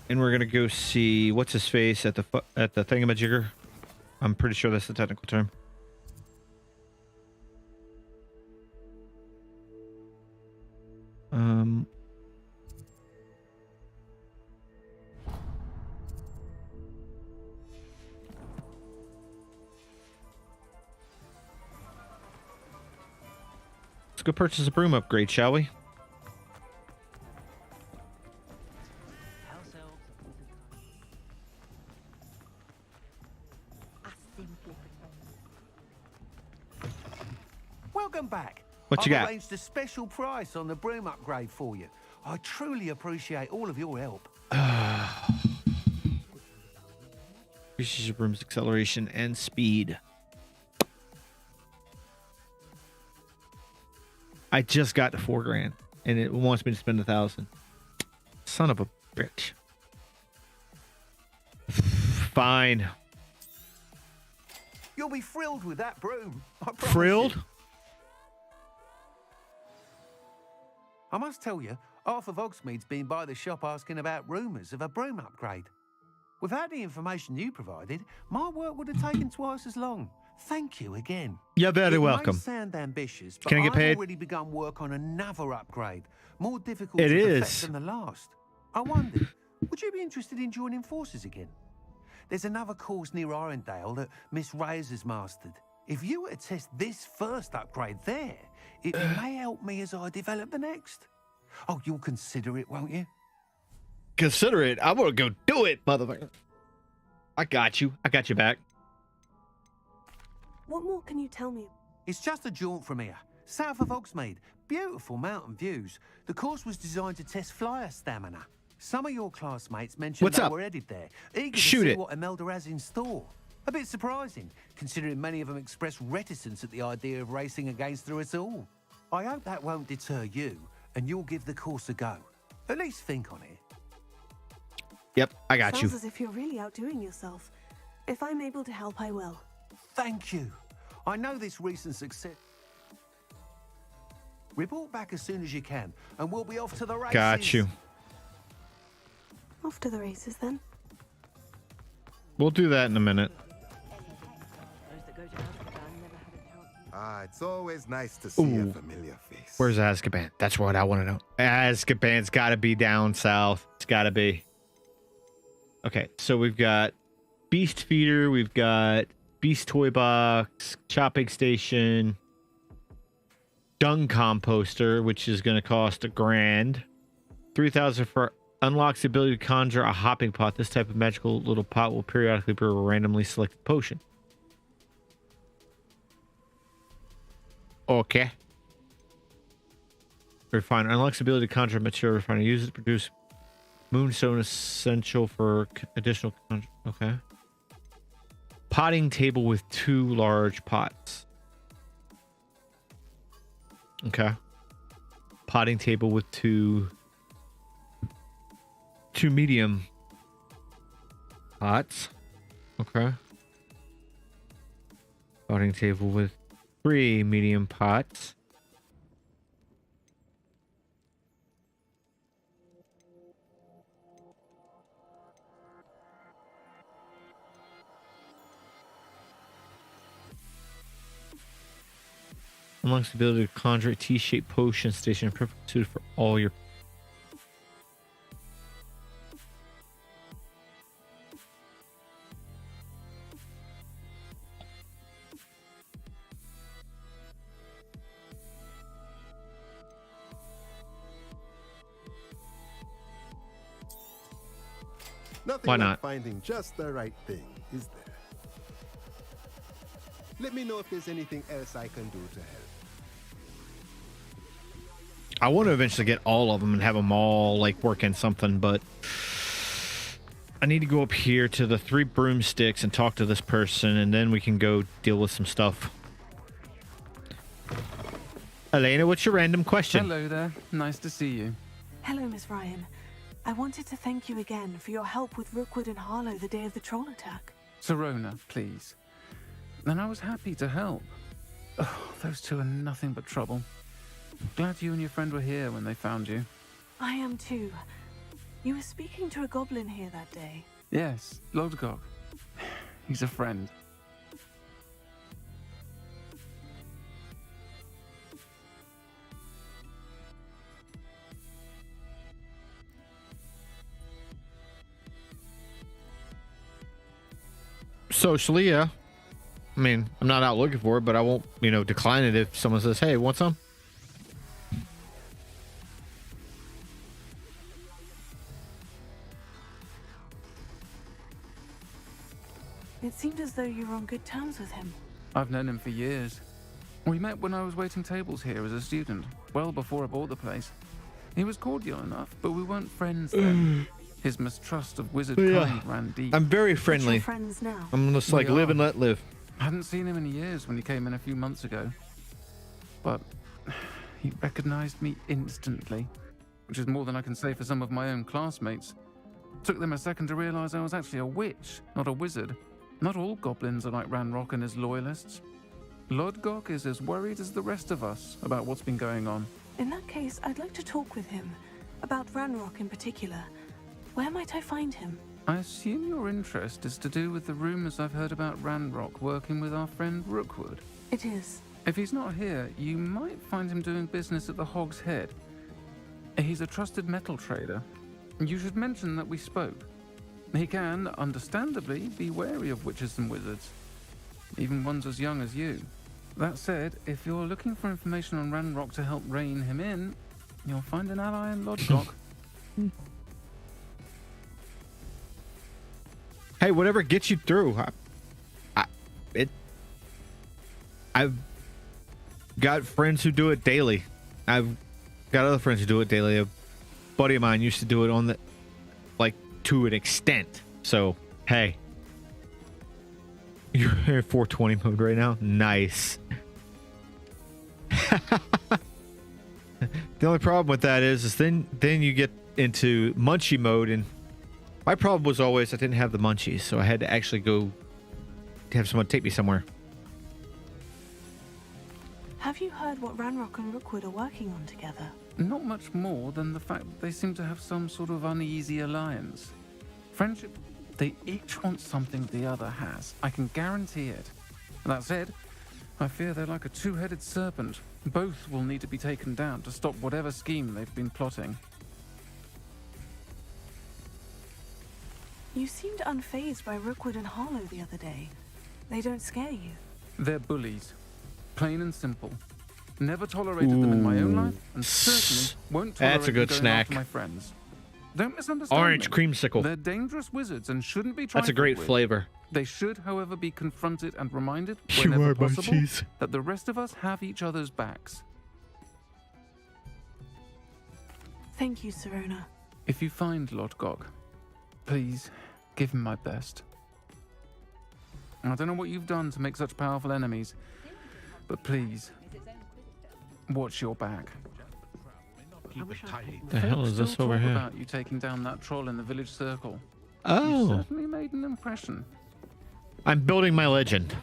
Speaker 1: And we're gonna go see what's his face at the thingamajigger. I'm pretty sure that's the technical term. Let's go purchase a broom upgrade, shall we?
Speaker 19: Welcome back.
Speaker 1: What you
Speaker 19: I've
Speaker 1: got?
Speaker 19: arranged a special price on the broom upgrade for you. I truly appreciate all of your help.
Speaker 1: Increases your broom's acceleration and speed. I just got to $4,000, and it wants me to spend 1,000. Son of a bitch. Fine.
Speaker 19: You'll be thrilled with that broom. I promise
Speaker 1: Thrilled?
Speaker 19: you. I must tell you, half of Hogsmeade's been by the shop asking about rumours of a broom upgrade. Without the information you provided, my work would have taken twice as long. Thank you again.
Speaker 1: You're very
Speaker 19: It
Speaker 1: welcome.
Speaker 19: may sound ambitious, but
Speaker 1: Can I get paid?
Speaker 19: I've already begun work on another upgrade, more difficult
Speaker 1: It
Speaker 19: to perfect
Speaker 1: is.
Speaker 19: than the last. I wondered, would you be interested in joining forces again? There's another course near Arendale that Miss Reyes has mastered. If you were to test this first upgrade there, it may help me as I develop the next. Oh, you'll consider it, won't you?
Speaker 1: Consider it. I want to go do it, motherfucker. I got you. I got you back.
Speaker 15: What more can you tell me?
Speaker 19: It's just a jaunt from here, south of Hogsmeade. Beautiful mountain views. The course was designed to test flyer stamina. Some of your classmates mentioned
Speaker 1: What's
Speaker 19: they
Speaker 1: up?
Speaker 19: were headed there, eager
Speaker 1: Shoot
Speaker 19: to see
Speaker 1: it.
Speaker 19: what Imelda has in store. A bit surprising, considering many of them expressed reticence at the idea of racing against her at all. I hope that won't deter you, and you'll give the course a go. At least think on it.
Speaker 1: Yep, I got you.
Speaker 15: Sounds as if you're really outdoing yourself. If I'm able to help, I will.
Speaker 19: Thank you. I know this recent success. Report back as soon as you can, and we'll be off to the races.
Speaker 1: Got you.
Speaker 15: Off to the races then.
Speaker 1: We'll do that in a minute.
Speaker 6: Ah, it's always nice to see
Speaker 1: Ooh.
Speaker 6: a familiar face.
Speaker 1: Where's Azkaban? That's what I want to know. Azkaban's got to be down south. It's got to be. Okay, so we've got Beast Feeder, we've got Beast Toy Box, Chopping Station, Dung Composter, which is going to cost $1,000. 3,000 for unlocks the ability to conjure a hopping pot. This type of magical little pot will periodically brew a randomly selected potion. Okay. Refiner. Unlocks the ability to conjure material refiner. Use it to produce moonstone essential for additional conjure. Okay. Potting table with 2 large pots. Okay. Potting table with two medium pots. Okay. Potting table with 3 medium pots. Unlocks the ability to conjure a T-shaped potion station perfect suited for all your.
Speaker 20: Nothing
Speaker 1: Why
Speaker 20: like
Speaker 1: not?
Speaker 20: finding just the right thing, is there? Let me know if there's anything else I can do to help.
Speaker 1: I want to eventually get all of them and have them all like working something, but I need to go up here to the 3 broomsticks and talk to this person, and then we can go deal with some stuff. Elena, what's your random question?
Speaker 21: Hello there. Nice to see you.
Speaker 15: Hello, Miss Ryan. I wanted to thank you again for your help with Rookwood and Harlow the day of the troll attack.
Speaker 21: Serona, please. And I was happy to help. Oh, those two are nothing but trouble. Glad you and your friend were here when they found you.
Speaker 15: I am too. You were speaking to a goblin here that day.
Speaker 21: Yes, Lodgok. He's a friend.
Speaker 1: Socially, yeah. I mean, I'm not out looking for it, but I won't, decline it if someone says, hey, want some?
Speaker 15: It seemed as though you were on good terms with him.
Speaker 21: I've known him for years. We met when I was waiting tables here as a student, well before I bought the place. He was cordial enough, but we weren't friends then. His mistrust of wizard kind ran deep.
Speaker 1: I'm very
Speaker 15: But
Speaker 1: friendly.
Speaker 15: you're friends now.
Speaker 1: I'm just like, live and let live.
Speaker 21: I hadn't seen him in years when he came in a few months ago. But he recognized me instantly, which is more than I can say for some of my own classmates. Took them a second to realize I was actually a witch, not a wizard. Not all goblins are like Ranrock and his loyalists. Lodgok is as worried as the rest of us about what's been going on.
Speaker 15: In that case, I'd like to talk with him. About Ranrock in particular. Where might I find him?
Speaker 21: I assume your interest is to do with the rumors I've heard about Ranrock working with our friend Rookwood.
Speaker 15: It is.
Speaker 21: If he's not here, you might find him doing business at the Hog's Head. He's a trusted metal trader. You should mention that we spoke. He can, understandably, be wary of witches and wizards, even ones as young as you. That said, if you're looking for information on Ranrock to help rein him in, you'll find an ally in Lodgok.
Speaker 1: Hey, whatever gets you through. I've got friends who do it daily. I've got other friends who do it daily. A buddy of mine used to do it on the, to an extent. So, hey. You're in 420 mode right now? Nice. The only problem with that is then you get into munchie mode, and my problem was always I didn't have the munchies, so I had to actually go to have someone take me somewhere.
Speaker 15: Have you heard what Ranrock and Rookwood are working on together?
Speaker 21: Not much more than the fact that they seem to have some sort of uneasy alliance. Friendship, they each want something the other has. I can guarantee it. That said, I fear they're like a two-headed serpent. Both will need to be taken down to stop whatever scheme they've been plotting.
Speaker 15: You seemed unfazed by Rookwood and Harlow the other day. They don't scare you.
Speaker 21: They're bullies. Plain and simple. Never tolerated them in my own life, and certainly won't tolerate
Speaker 1: That's a good
Speaker 21: them going
Speaker 1: snack.
Speaker 21: after my friends. Don't misunderstand
Speaker 1: Orange
Speaker 21: me.
Speaker 1: creamsicle.
Speaker 21: They're dangerous wizards and shouldn't be trifled
Speaker 1: That's a great
Speaker 21: with.
Speaker 1: flavor.
Speaker 21: They should, however, be confronted and reminded,
Speaker 1: You
Speaker 21: whenever
Speaker 1: are my
Speaker 21: possible,
Speaker 1: cheese.
Speaker 21: that the rest of us have each other's backs.
Speaker 15: Thank you, Serona.
Speaker 21: If you find Lodgok, please give him my best. I don't know what you've done to make such powerful enemies, but please, watch your back.
Speaker 1: The hell is this
Speaker 21: Still
Speaker 1: over
Speaker 21: talk
Speaker 1: here?
Speaker 21: about you taking down that troll in the village circle.
Speaker 1: Oh.
Speaker 21: You certainly made an impression.
Speaker 1: I'm building my legend.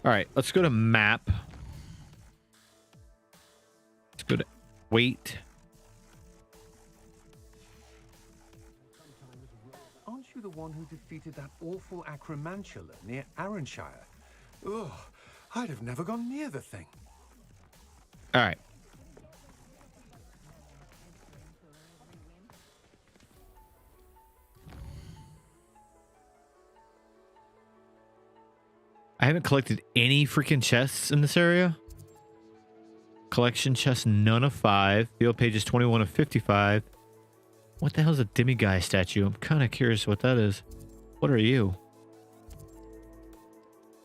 Speaker 1: All right, let's go to map. Let's go to wait.
Speaker 19: Aren't you the one one who defeated that awful acromantula near Arranshire. Ugh, I'd have never gone near the thing.
Speaker 1: All right. I haven't collected any freaking chests in this area. Collection chest, none of 5. Field pages 21 of 55. What the hell's a demiguy statue? I'm kind of curious what that is. What are you?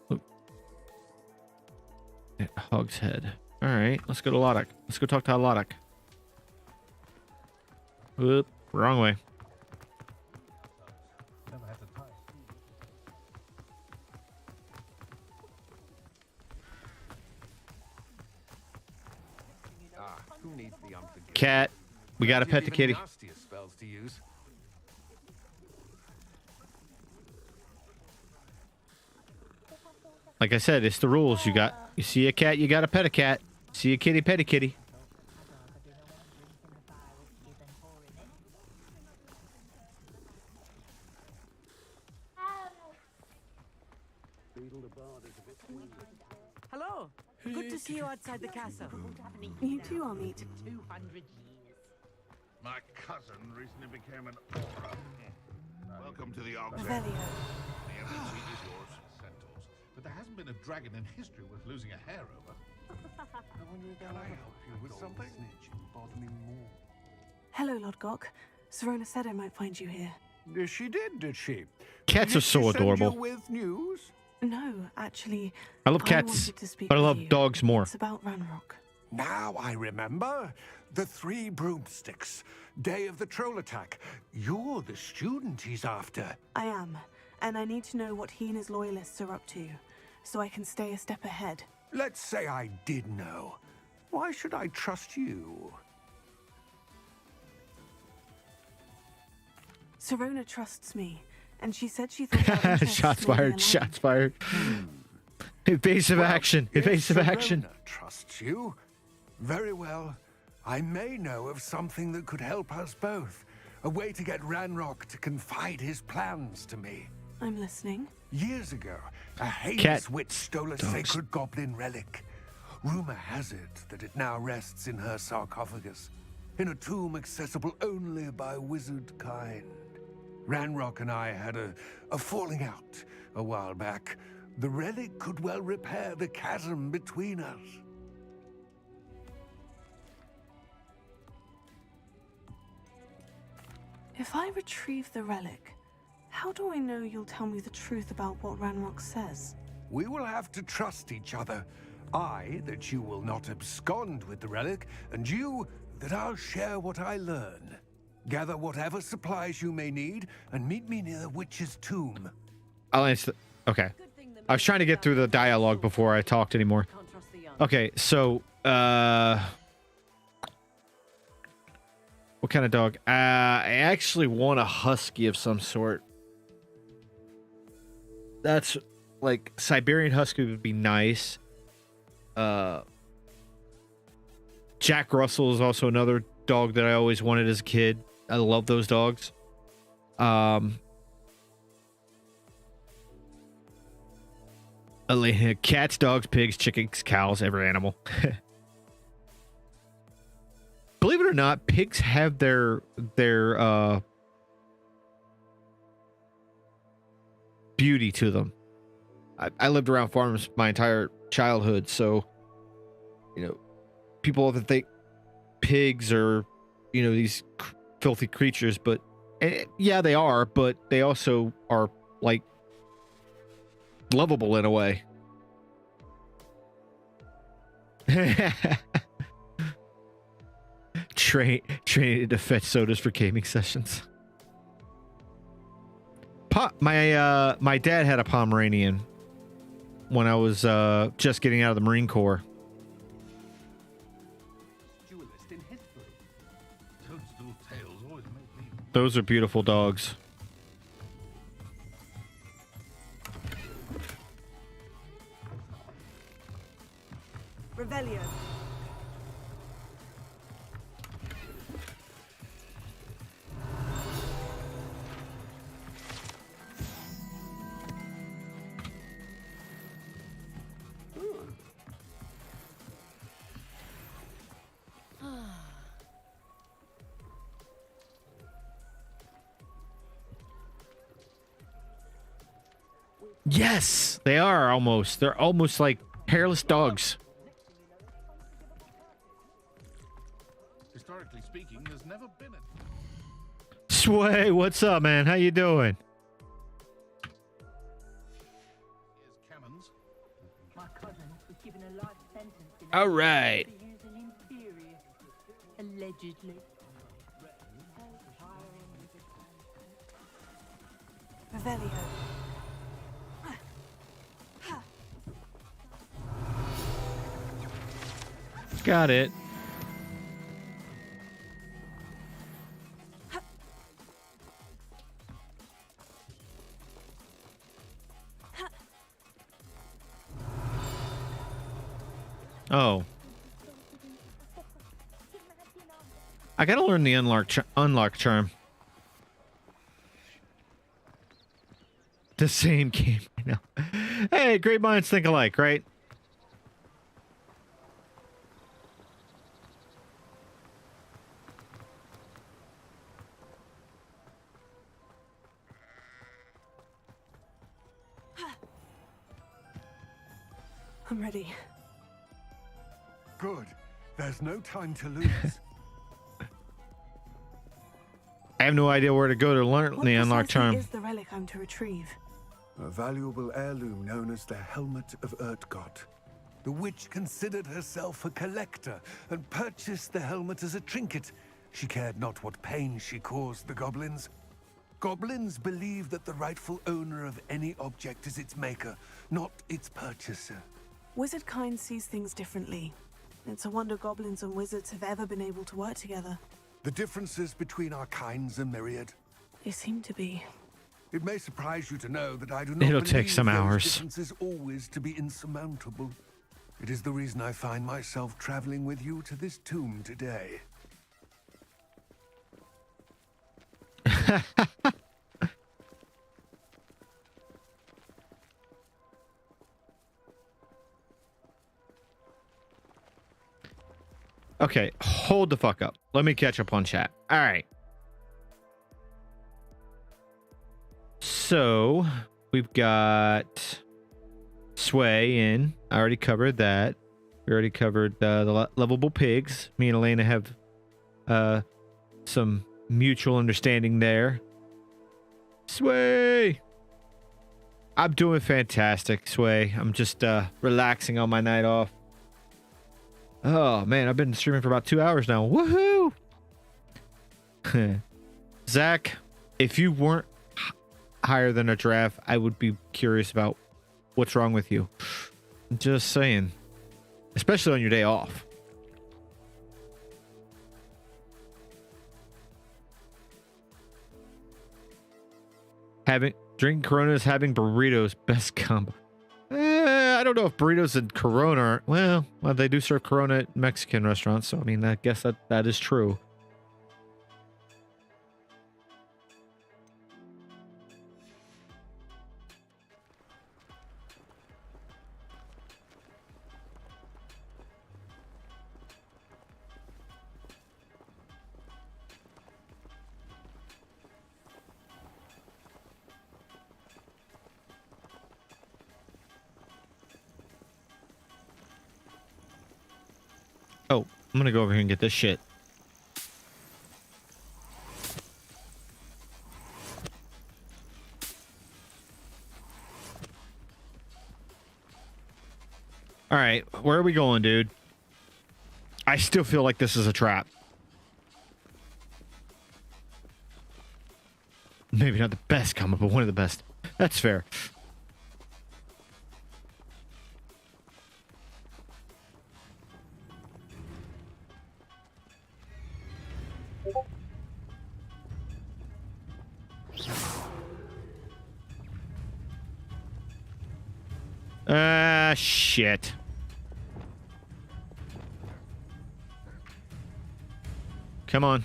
Speaker 1: Look. At Hog's Head. All right, let's go to Lodok. Let's go talk to Lodok. Whoop, wrong way.
Speaker 19: Who needs the
Speaker 1: Cat, we gotta pet the kitty.
Speaker 19: Spells to use.
Speaker 1: Like I said, it's the rules. You see a cat, you gotta pet a cat. See a kitty, pet a kitty.
Speaker 9: Hello. Good to see you outside the castle.
Speaker 15: You too, Amit.
Speaker 14: 200 years.
Speaker 3: My cousin recently became an aura. Welcome to the Ox.
Speaker 15: Revelio.
Speaker 3: The embassy is yours. Centaurs. But there hasn't been a dragon in history worth losing a hair over. Can I help you with something?
Speaker 15: Hello, Lodgok. Serona said I might find you here.
Speaker 19: She did she?
Speaker 1: Cats are so adorable.
Speaker 19: With news?
Speaker 15: No, actually,
Speaker 1: I love cats,
Speaker 15: wanted to speak
Speaker 1: but I
Speaker 15: with
Speaker 1: love
Speaker 15: you.
Speaker 1: dogs more.
Speaker 15: It's about Ranrock.
Speaker 19: Now I remember. The 3 broomsticks. Day of the troll attack. You're the student he's after.
Speaker 15: I am, and I need to know what he and his loyalists are up to, so I can stay a step ahead.
Speaker 19: Let's say I did know. Why should I trust you?
Speaker 15: Serona trusts me, and she said she thought our interests
Speaker 1: Shots
Speaker 15: may be
Speaker 1: fired,
Speaker 15: aligned.
Speaker 1: shots fired. Evasive action, evasive
Speaker 19: if
Speaker 1: action.
Speaker 19: Serona trusts you. Very well. I may know of something that could help us both. A way to get Ranrock to confide his plans to me.
Speaker 15: I'm listening.
Speaker 19: Years ago, a heinous
Speaker 1: Cat.
Speaker 19: witch stole a sacred goblin relic. Rumor has it that it now rests in her sarcophagus, in a tomb accessible only by wizard kind. Ranrock and I had a falling out a while back. The relic could well repair the chasm between us.
Speaker 15: If I retrieve the relic, how do I know you'll tell me the truth about what Ranrock says?
Speaker 19: We will have to trust each other. I, that you will not abscond with the relic, and you, that I'll share what I learn. Gather whatever supplies you may need, and meet me near the witch's tomb.
Speaker 1: I'll answer. Okay. I was trying to get through the dialogue before I talked anymore. Okay, so, what kind of dog? I actually want a husky of some sort. That's like Siberian husky would be nice. Jack Russell is also another dog that I always wanted as a kid. I love those dogs. Cats, dogs, pigs, chickens, cows, every animal. Believe it or not, pigs have their beauty to them. I lived around farms my entire childhood, so you know, people often think pigs are, you know, these filthy creatures, but yeah, they are, but they also are like lovable in a way. Trained to fetch sodas for gaming sessions. My dad had a Pomeranian when I was just getting out of the Marine Corps. Those are beautiful dogs.
Speaker 9: Revelio.
Speaker 1: Yes, they are almost. They're almost like hairless dogs.
Speaker 3: Historically speaking, there's never been a...
Speaker 1: Sway, what's up, man? How you doing?
Speaker 14: My cousin was given a life sentence in
Speaker 1: All right.
Speaker 14: to use an inferior, allegedly.
Speaker 15: Revelio.
Speaker 1: Got it. Oh. I gotta learn the unlock charm. The same game, I know. Hey, great minds think alike, right?
Speaker 15: I'm ready.
Speaker 19: Good. There's no time to lose.
Speaker 1: I have no idea where to go to learn
Speaker 15: What
Speaker 1: the unlock
Speaker 15: precisely
Speaker 1: charm.
Speaker 15: is the relic I'm to retrieve?
Speaker 19: A valuable heirloom known as the Helmet of Urtgott. The witch considered herself a collector and purchased the helmet as a trinket. She cared not what pain she caused the goblins. Goblins believe that the rightful owner of any object is its maker, not its purchaser.
Speaker 15: Wizard kind sees things differently. It's a wonder goblins and wizards have ever been able to work together.
Speaker 19: The differences between our kinds are myriad.
Speaker 15: They seem to be.
Speaker 19: It may surprise you to know that I do not
Speaker 1: It'll
Speaker 19: believe
Speaker 1: take some
Speaker 19: those
Speaker 1: hours.
Speaker 19: differences always to be insurmountable. It is the reason I find myself traveling with you to this tomb today.
Speaker 1: Okay, hold the fuck up. Let me catch up on chat. All right. So we've got Sway in. I already covered that. We already covered the lovable pigs. Me and Elena have some mutual understanding there. Sway! I'm doing fantastic, Sway. I'm just relaxing on my night off. Oh, man, I've been streaming for about 2 hours now. Woohoo! Zach, if you weren't higher than a giraffe, I would be curious about what's wrong with you. Just saying. Especially on your day off. Drinking Coronas, having burritos, best combo. I don't know if burritos and Corona are, well, they do serve Corona at Mexican restaurants, so I mean, I guess that is true. Oh, I'm gonna go over here and get this shit. All right, where are we going, dude? I still feel like this is a trap. Maybe not the best combo, but one of the best. That's fair. Shit. Come on.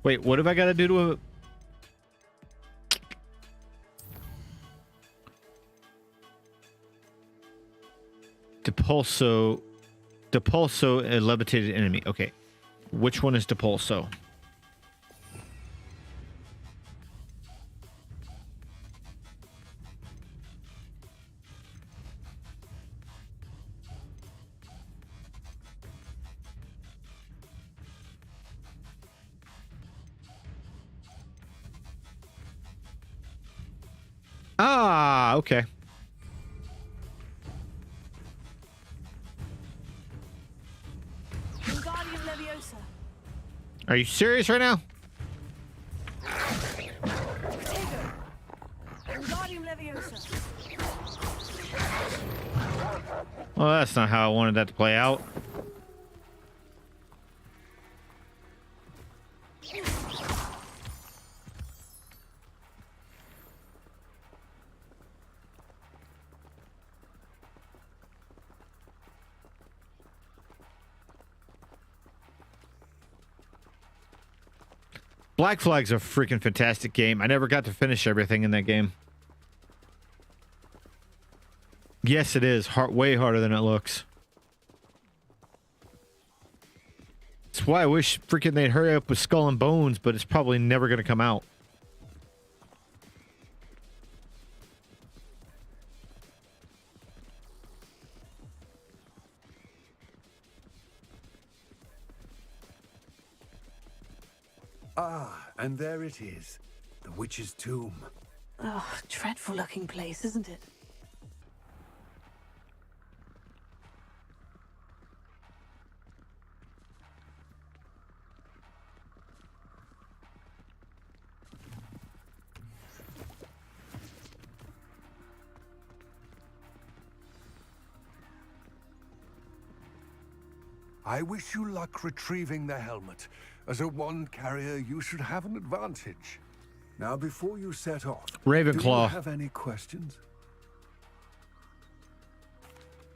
Speaker 1: Wait, what have I got to do to a... Depulso, a levitated enemy. Okay. Which one is Depulso? Ah, okay.
Speaker 15: Wingardium Leviosa.
Speaker 1: Are you serious right now?
Speaker 15: Wingardium Leviosa.
Speaker 1: Well, that's not how I wanted that to play out. Black Flag's a freaking fantastic game. I never got to finish everything in that game. Yes, it is. Way harder than it looks. That's why I wish freaking they'd hurry up with Skull and Bones, but it's probably never going to come out.
Speaker 19: Ah, and there it is. The witch's tomb.
Speaker 15: Oh, dreadful looking place, isn't it?
Speaker 6: I wish you luck retrieving the helmet. As a wand carrier, you should have an advantage. Now, before you set off,
Speaker 1: Ravenclaw.
Speaker 6: do you have any questions?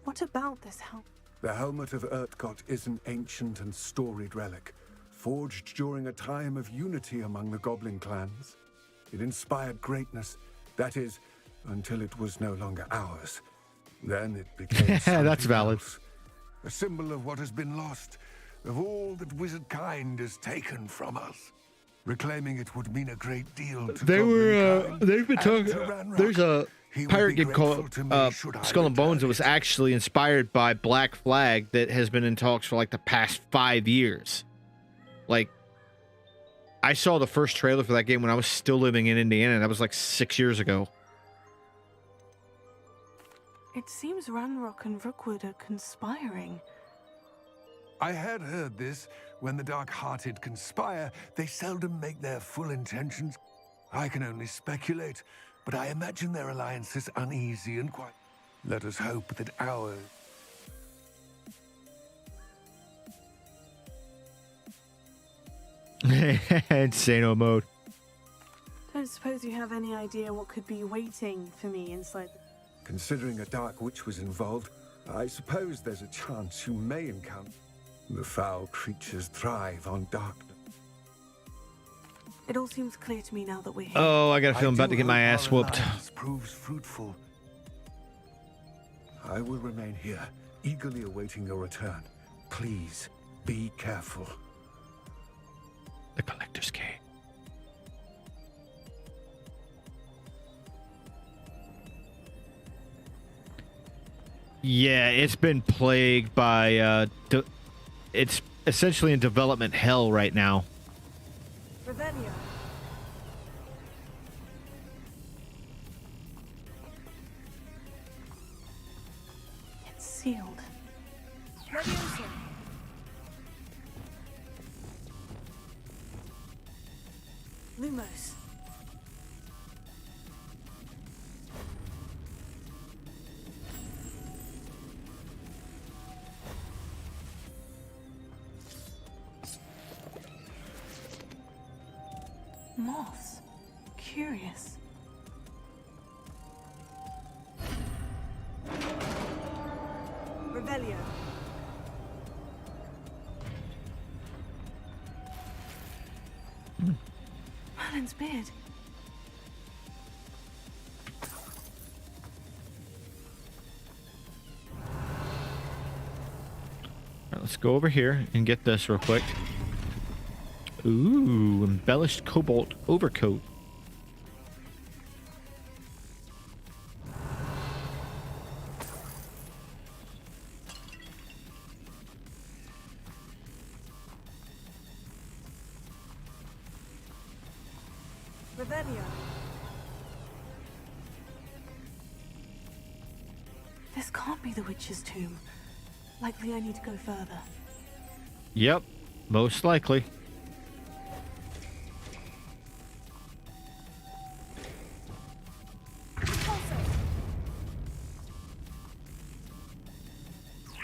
Speaker 15: What about this helmet?
Speaker 6: The helmet of Urtkot is an ancient and storied relic, forged during a time of unity among the goblin clans. It inspired greatness, that is, until it was no longer ours. Then it became
Speaker 1: That's valid.
Speaker 6: else. A symbol of what has been lost, of all that wizard kind has taken from us. Reclaiming it would mean a great deal to
Speaker 1: They've been talking. There's a
Speaker 6: He would
Speaker 1: pirate
Speaker 6: be
Speaker 1: game called
Speaker 6: grateful to me should I
Speaker 1: Skull and Bones that was actually inspired by Black Flag that has been in talks for like the past 5 years. Like, I saw the first trailer for that game when I was still living in Indiana. That was like 6 years ago.
Speaker 15: It seems Ranrock and Rookwood are conspiring.
Speaker 6: I had heard this. When the dark-hearted conspire, they seldom make their full intentions. I can only speculate, but I imagine their alliance is uneasy and quite... Let us hope that ours...
Speaker 1: Insano mode.
Speaker 15: Don't suppose you have any idea what could be waiting for me inside the...
Speaker 6: Considering a dark witch was involved, I suppose there's a chance you may encounter... The foul creatures thrive on darkness.
Speaker 15: It all seems clear to me now that we're here.
Speaker 1: Oh, I got a feeling I'm about to get my ass whooped.
Speaker 6: Proves fruitful. I will remain here, eagerly awaiting your return. Please, be careful.
Speaker 1: The collector's key. Yeah, it's been plagued by it's essentially in development hell right now.
Speaker 15: Revelio. It's sealed. Leviosa. Lumos. Moths. Curious. Revelio. Merlin's beard.
Speaker 1: let's go over here and get this real quick. Ooh, embellished cobalt overcoat.
Speaker 15: Revelio. This can't be the witch's tomb. Likely I need to go further.
Speaker 1: Yep, most likely.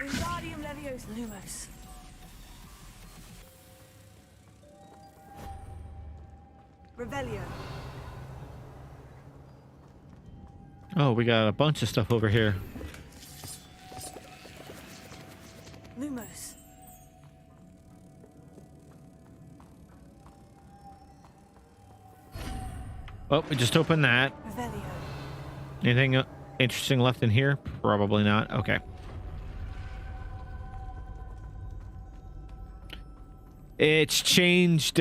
Speaker 15: Wingardium Leviosa. Lumos. Revelio.
Speaker 1: Oh, we got a bunch of stuff over here.
Speaker 15: Lumos.
Speaker 1: Oh, we just opened that.
Speaker 15: Revelio.
Speaker 1: Anything interesting left in here? Probably not. Okay. It's changed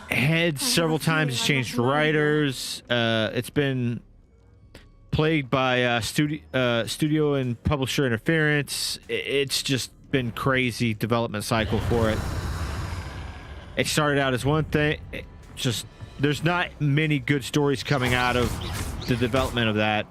Speaker 1: heads several times. It's changed writers. It's been plagued by studio and publisher interference. It's just been crazy development cycle for it. It started out as one thing. Just there's not many good stories coming out of the development of that.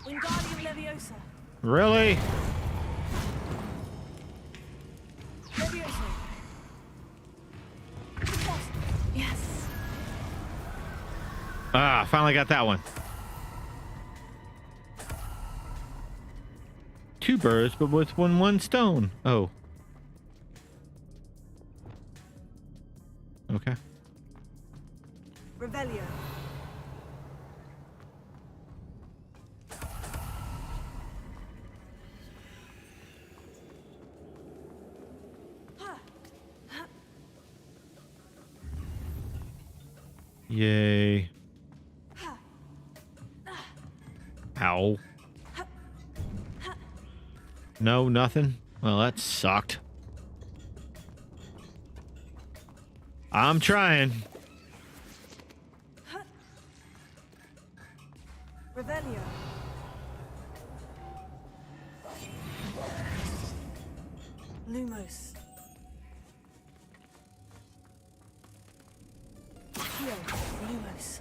Speaker 15: Wingardium Leviosa.
Speaker 1: Really?
Speaker 15: Leviosa. Yes.
Speaker 1: Ah, finally got that one. Two birds, but with one stone. Oh. Okay.
Speaker 15: Revelio.
Speaker 1: Yay. Ow. No, nothing? Well, that sucked. I'm trying.
Speaker 15: Revelio. Lumos. Here, Lumos.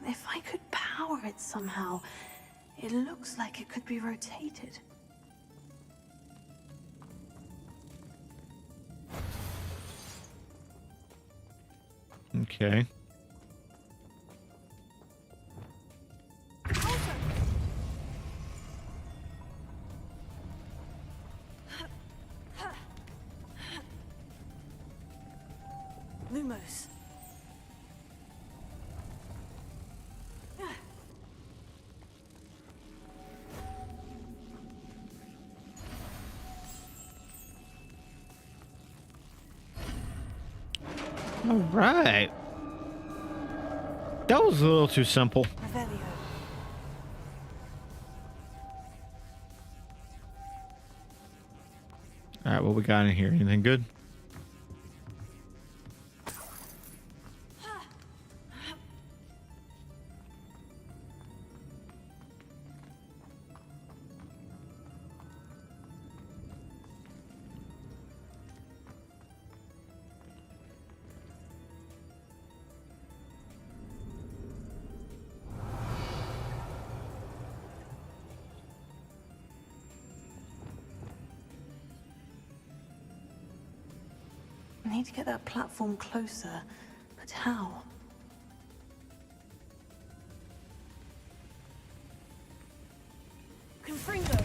Speaker 15: If I could power it somehow, it looks like it could be rotated.
Speaker 1: Okay.
Speaker 15: Lumos.
Speaker 1: All right. That was a little too simple.
Speaker 15: Revelio.
Speaker 1: All right, what we got in here? Anything good?
Speaker 15: I need to get that platform closer, but how?
Speaker 14: Confringo.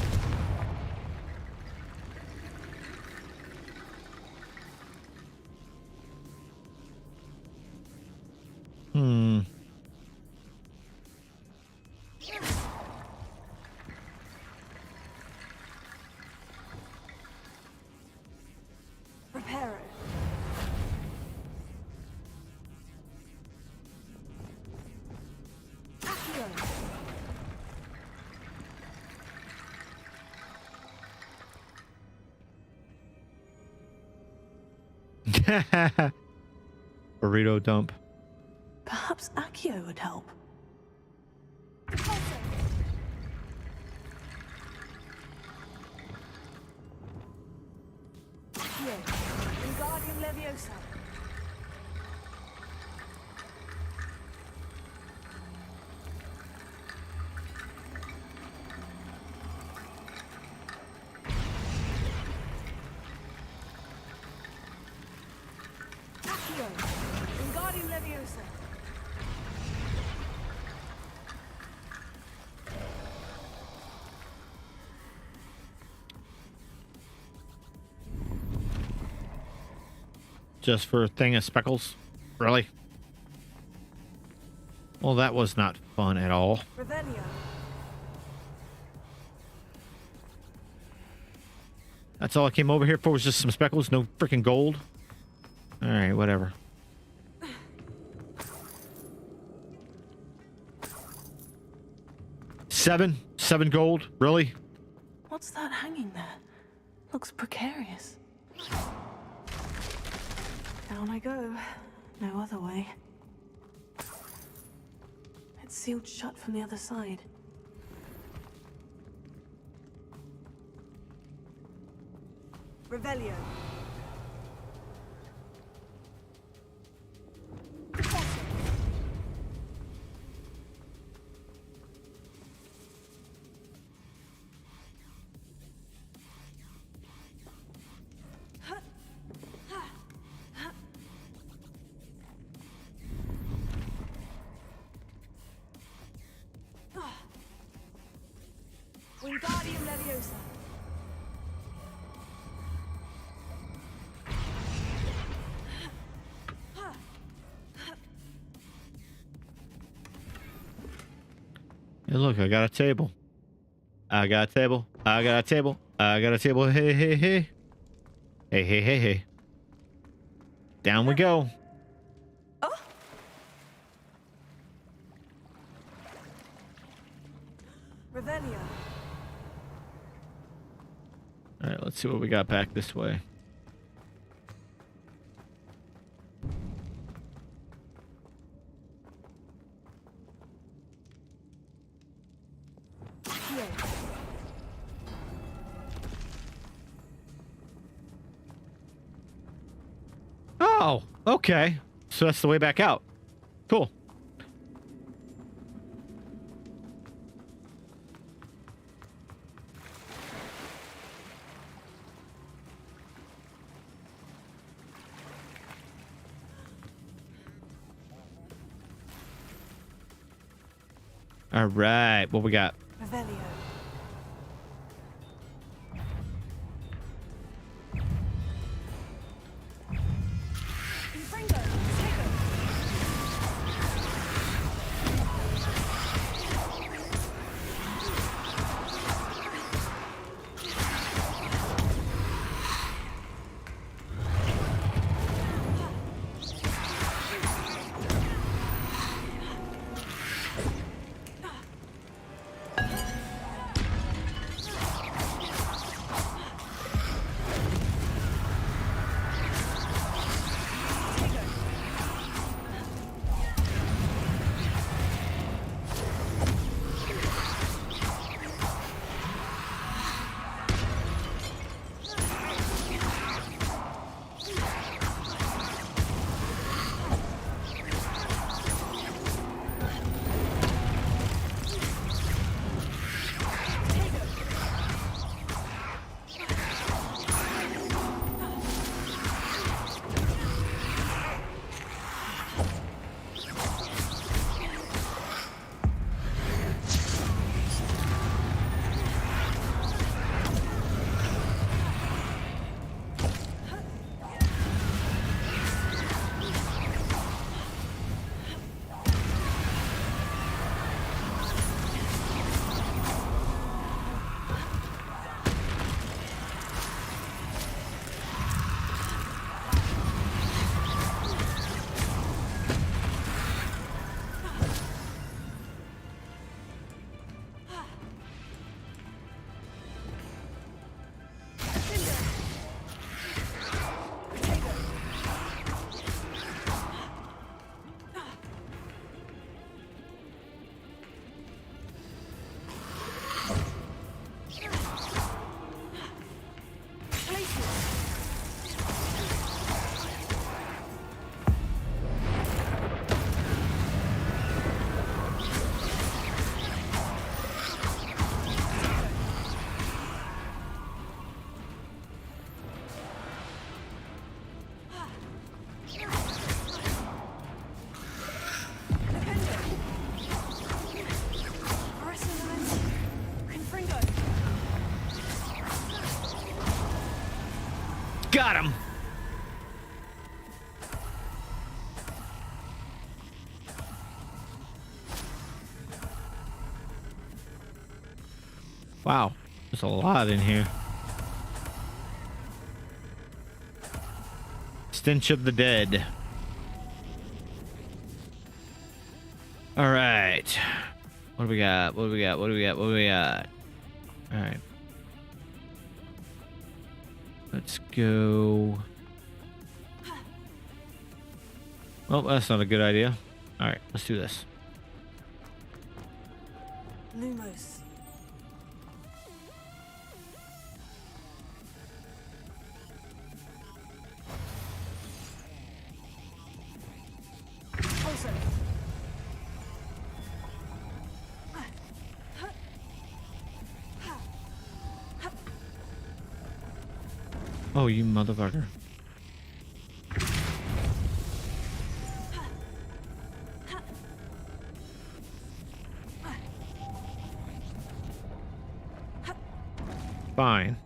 Speaker 14: Reparo. Accio.
Speaker 1: Burrito dump.
Speaker 15: Perhaps Accio would help.
Speaker 14: Accio. Wingardium Leviosa. Accio. Wingardium Leviosa.
Speaker 1: Just for a thing of speckles? Really? Well, that was not fun at all.
Speaker 14: Revelio.
Speaker 1: That's all I came over here for, was just some speckles, no freaking gold. Alright, whatever. Seven gold? Really?
Speaker 15: What's that hanging there? Looks precarious. Down I go. No other way. It's sealed shut from the other side.
Speaker 14: Revelio. Wingardium Leviosa.
Speaker 1: Hey, look, I got a table. I got a table. I got a table. I got a table. Hey, hey, hey. Hey, hey, hey, hey. Down we go.
Speaker 14: Revelio.
Speaker 1: All right, let's see what we got back this way. Oh, okay. So that's the way back out. Cool. All right, what we got?
Speaker 14: Revelio. Confringo.
Speaker 1: got him. Wow, there's a lot in here. Stench of the dead. All right. What do we got? What do we got? What do we got? What do we got? All right. Let's go. Well, that's not a good idea. All right, let's do this.
Speaker 15: Lumos. Also.
Speaker 1: Oh, you motherfucker. Fine.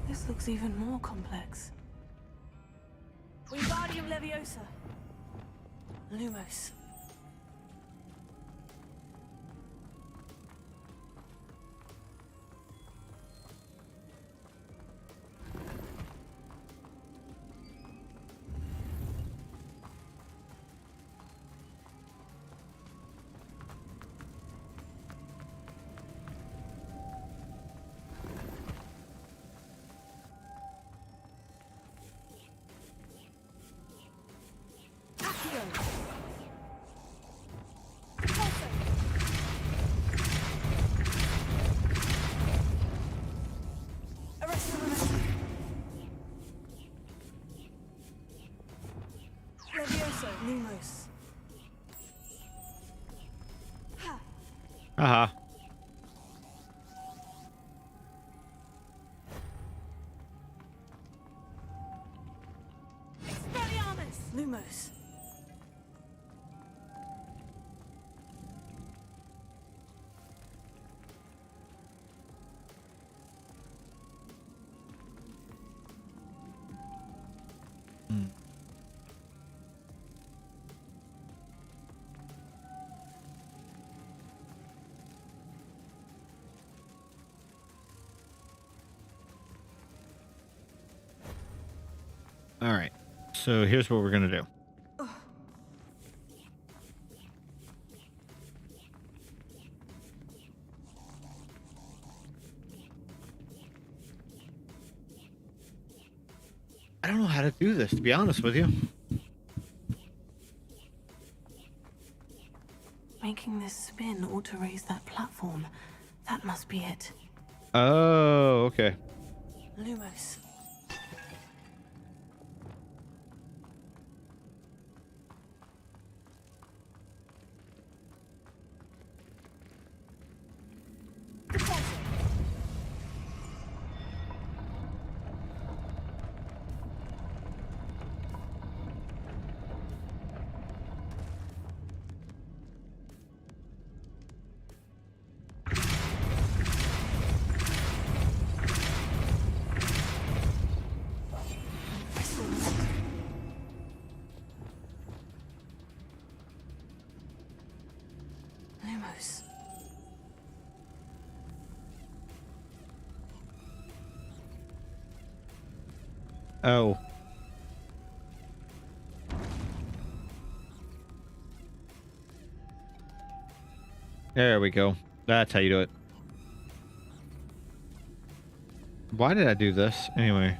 Speaker 15: This looks even more complex. Wingardium Leviosa. Lumos. Lumos.
Speaker 1: Uh-huh.
Speaker 15: Expelliarmus. Lumos.
Speaker 1: All right. So here's what we're going to do. I don't know how to do this, to be honest with you.
Speaker 15: Making this spin ought to raise that platform. That must be it.
Speaker 1: Oh, okay.
Speaker 15: Lumos. Lumos.
Speaker 1: Oh. There we go. That's how you do it. Why did I do this anyway?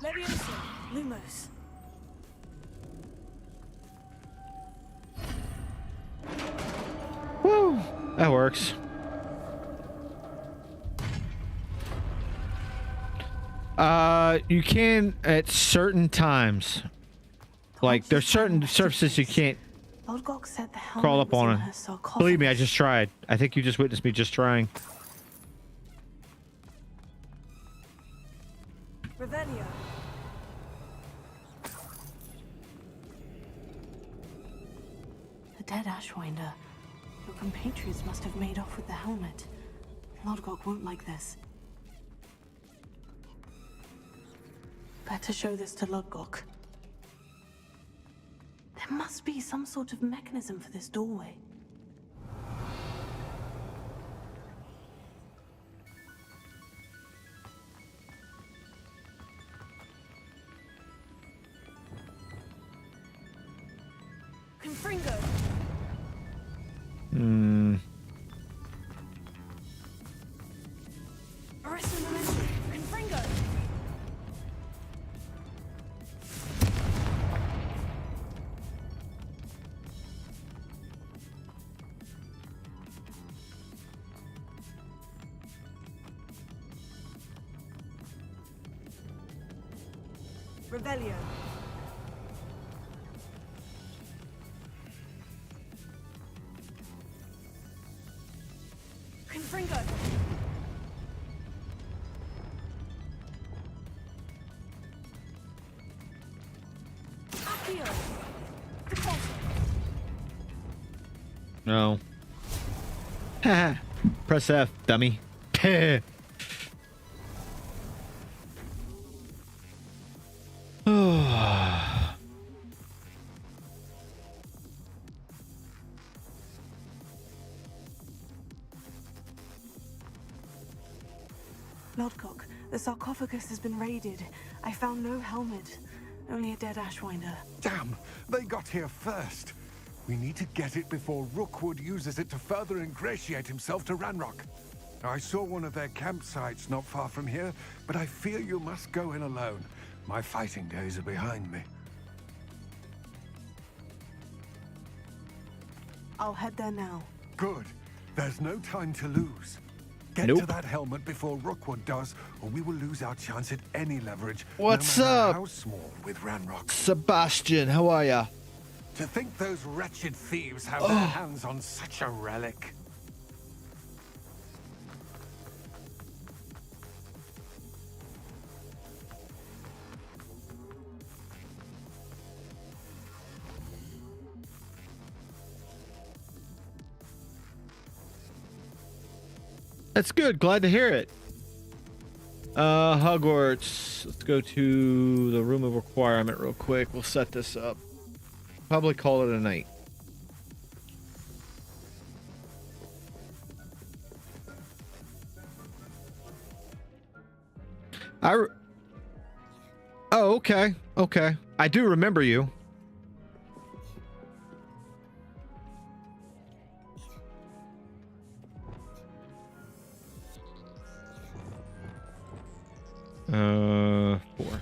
Speaker 15: Leviosa. Lumos.
Speaker 1: Woo! That works. You can at certain times. Like there's certain surfaces you can't
Speaker 15: Lodgok said the helmet
Speaker 1: Crawl up
Speaker 15: was in
Speaker 1: on
Speaker 15: her
Speaker 1: it.
Speaker 15: sarcophagus.
Speaker 1: Believe me, I just tried. I think you just witnessed me just trying.
Speaker 15: Revelio. The dead Ashwinder. Your compatriots must have made off with the helmet. Lodgok won't like this. Better show this to Lodgok. There must be some sort of mechanism for this doorway. Confringo. Arista momentum. Confringo. Revelio. Confringo. Accio. Repulsor.
Speaker 1: No. Press F, dummy.
Speaker 15: Lodgok, the sarcophagus has been raided. I found no helmet, only a dead Ashwinder.
Speaker 6: Damn, they got here first. We need to get it before Rookwood uses it to further ingratiate himself to Ranrock. I saw one of their campsites not far from here, but I fear you must go in alone. My fighting days are behind me.
Speaker 15: I'll head there now.
Speaker 6: Good. There's no time to lose. Get
Speaker 1: Nope.
Speaker 6: to that helmet before Rookwood does, or we will lose our chance at any leverage.
Speaker 1: What's
Speaker 6: no matter
Speaker 1: up?
Speaker 6: How small with Ranrock.
Speaker 1: Sebastian, how are ya?
Speaker 6: To think those wretched thieves have their hands on such a relic.
Speaker 1: That's good. Glad to hear it. Hogwarts. Let's go to the room of requirement real quick. We'll set this up. Probably call it a night. Oh, okay. Okay. I do remember you. Four.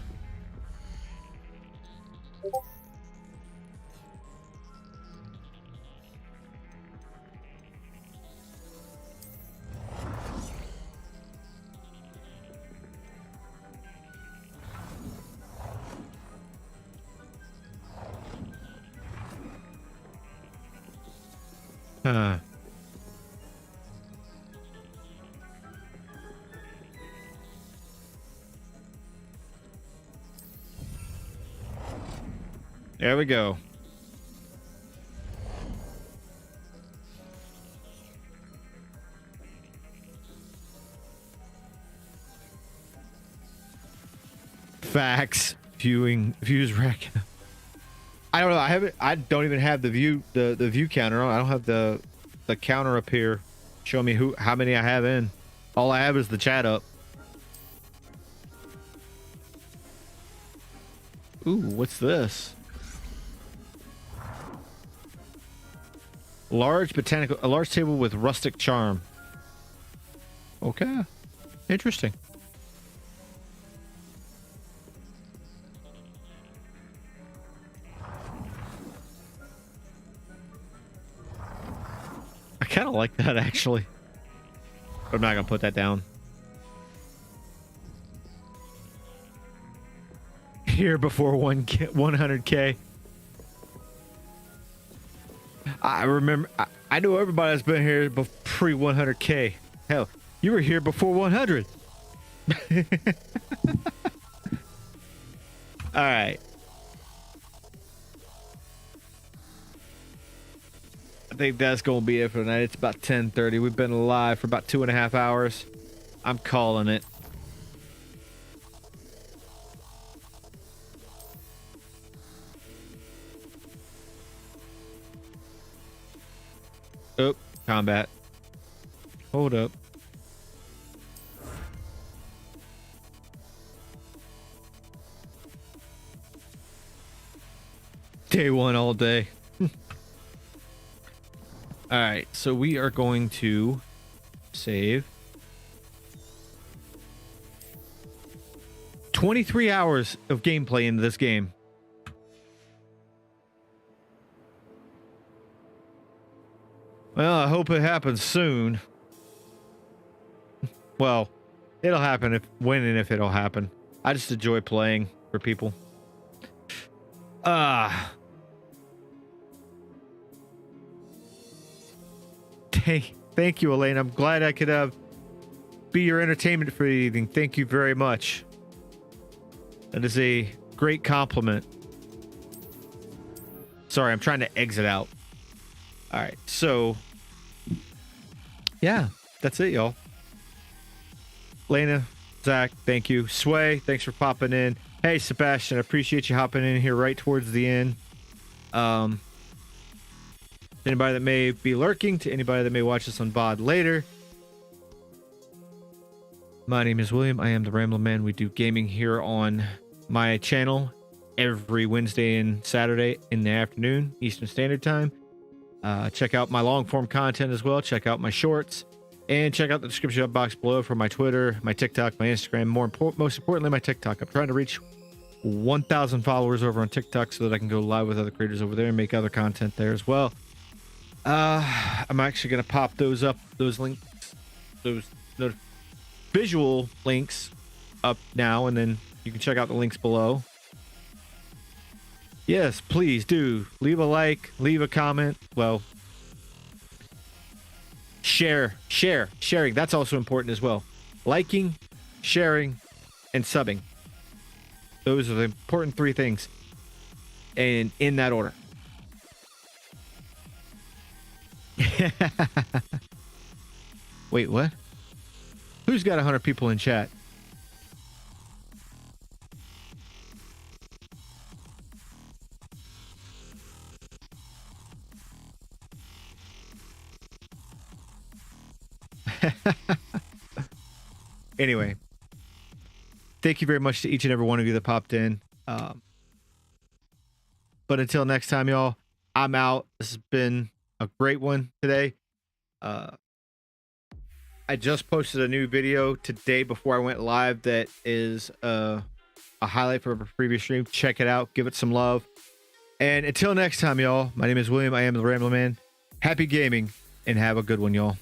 Speaker 1: There we go. Facts. Views rec. I don't know. I don't even have the view counter on. I don't have the counter up here. Show me how many I have in. All I have is the chat up. Ooh, what's this? A large table with rustic charm. Okay. Interesting. I kind of like that, actually. But I'm not going to put that down. Here before 100K. I remember. I know everybody that's been here pre 100K. Hell, you were here before 100. All right. I think that's gonna be it for tonight. It's about 10:30. We've been alive for about 2.5 hours. I'm calling it. Oh, combat. Hold up. Day one all day. All right, so we are going to save 23 hours of gameplay into this game. Well, I hope it happens soon. Well, it'll happen when and if it'll happen. I just enjoy playing for people. Thank you, Elaine. I'm glad I could be your entertainment for the evening. Thank you very much. That is a great compliment. Sorry, I'm trying to exit out. All right, so yeah, that's it, y'all. Lena, Zach, thank you. Sway, thanks for popping in. Hey, Sebastian, I appreciate you hopping in here right towards the end. Anybody that may be lurking, to anybody that may watch this on VOD later. My name is William. I am the Rambling Man. We do gaming here on my channel every Wednesday and Saturday in the afternoon, Eastern Standard Time. Check out my long form content as well. Check out my shorts and check out the description box below for my Twitter, my TikTok, my Instagram. Most importantly, my TikTok. I'm trying to reach 1,000 followers over on TikTok so that I can go live with other creators over there and make other content there as well. I'm actually going to pop those up, those links, those visual links up now, and then you can check out the links below. Yes, please do leave a like, leave a comment. Well, sharing. That's also important as well. Liking, sharing, and subbing. Those are the important 3 things, and in that order. Wait, what? Who's got 100 people in chat? Anyway, thank you very much to each and every one of you that popped in. But until next time, y'all, I'm out. This has been a great one today. I just posted a new video today before I went live that is a highlight from a previous stream. Check it out. Give it some love. And until next time, y'all, my name is William. I am the Rambling Man. Happy gaming and have a good one, y'all.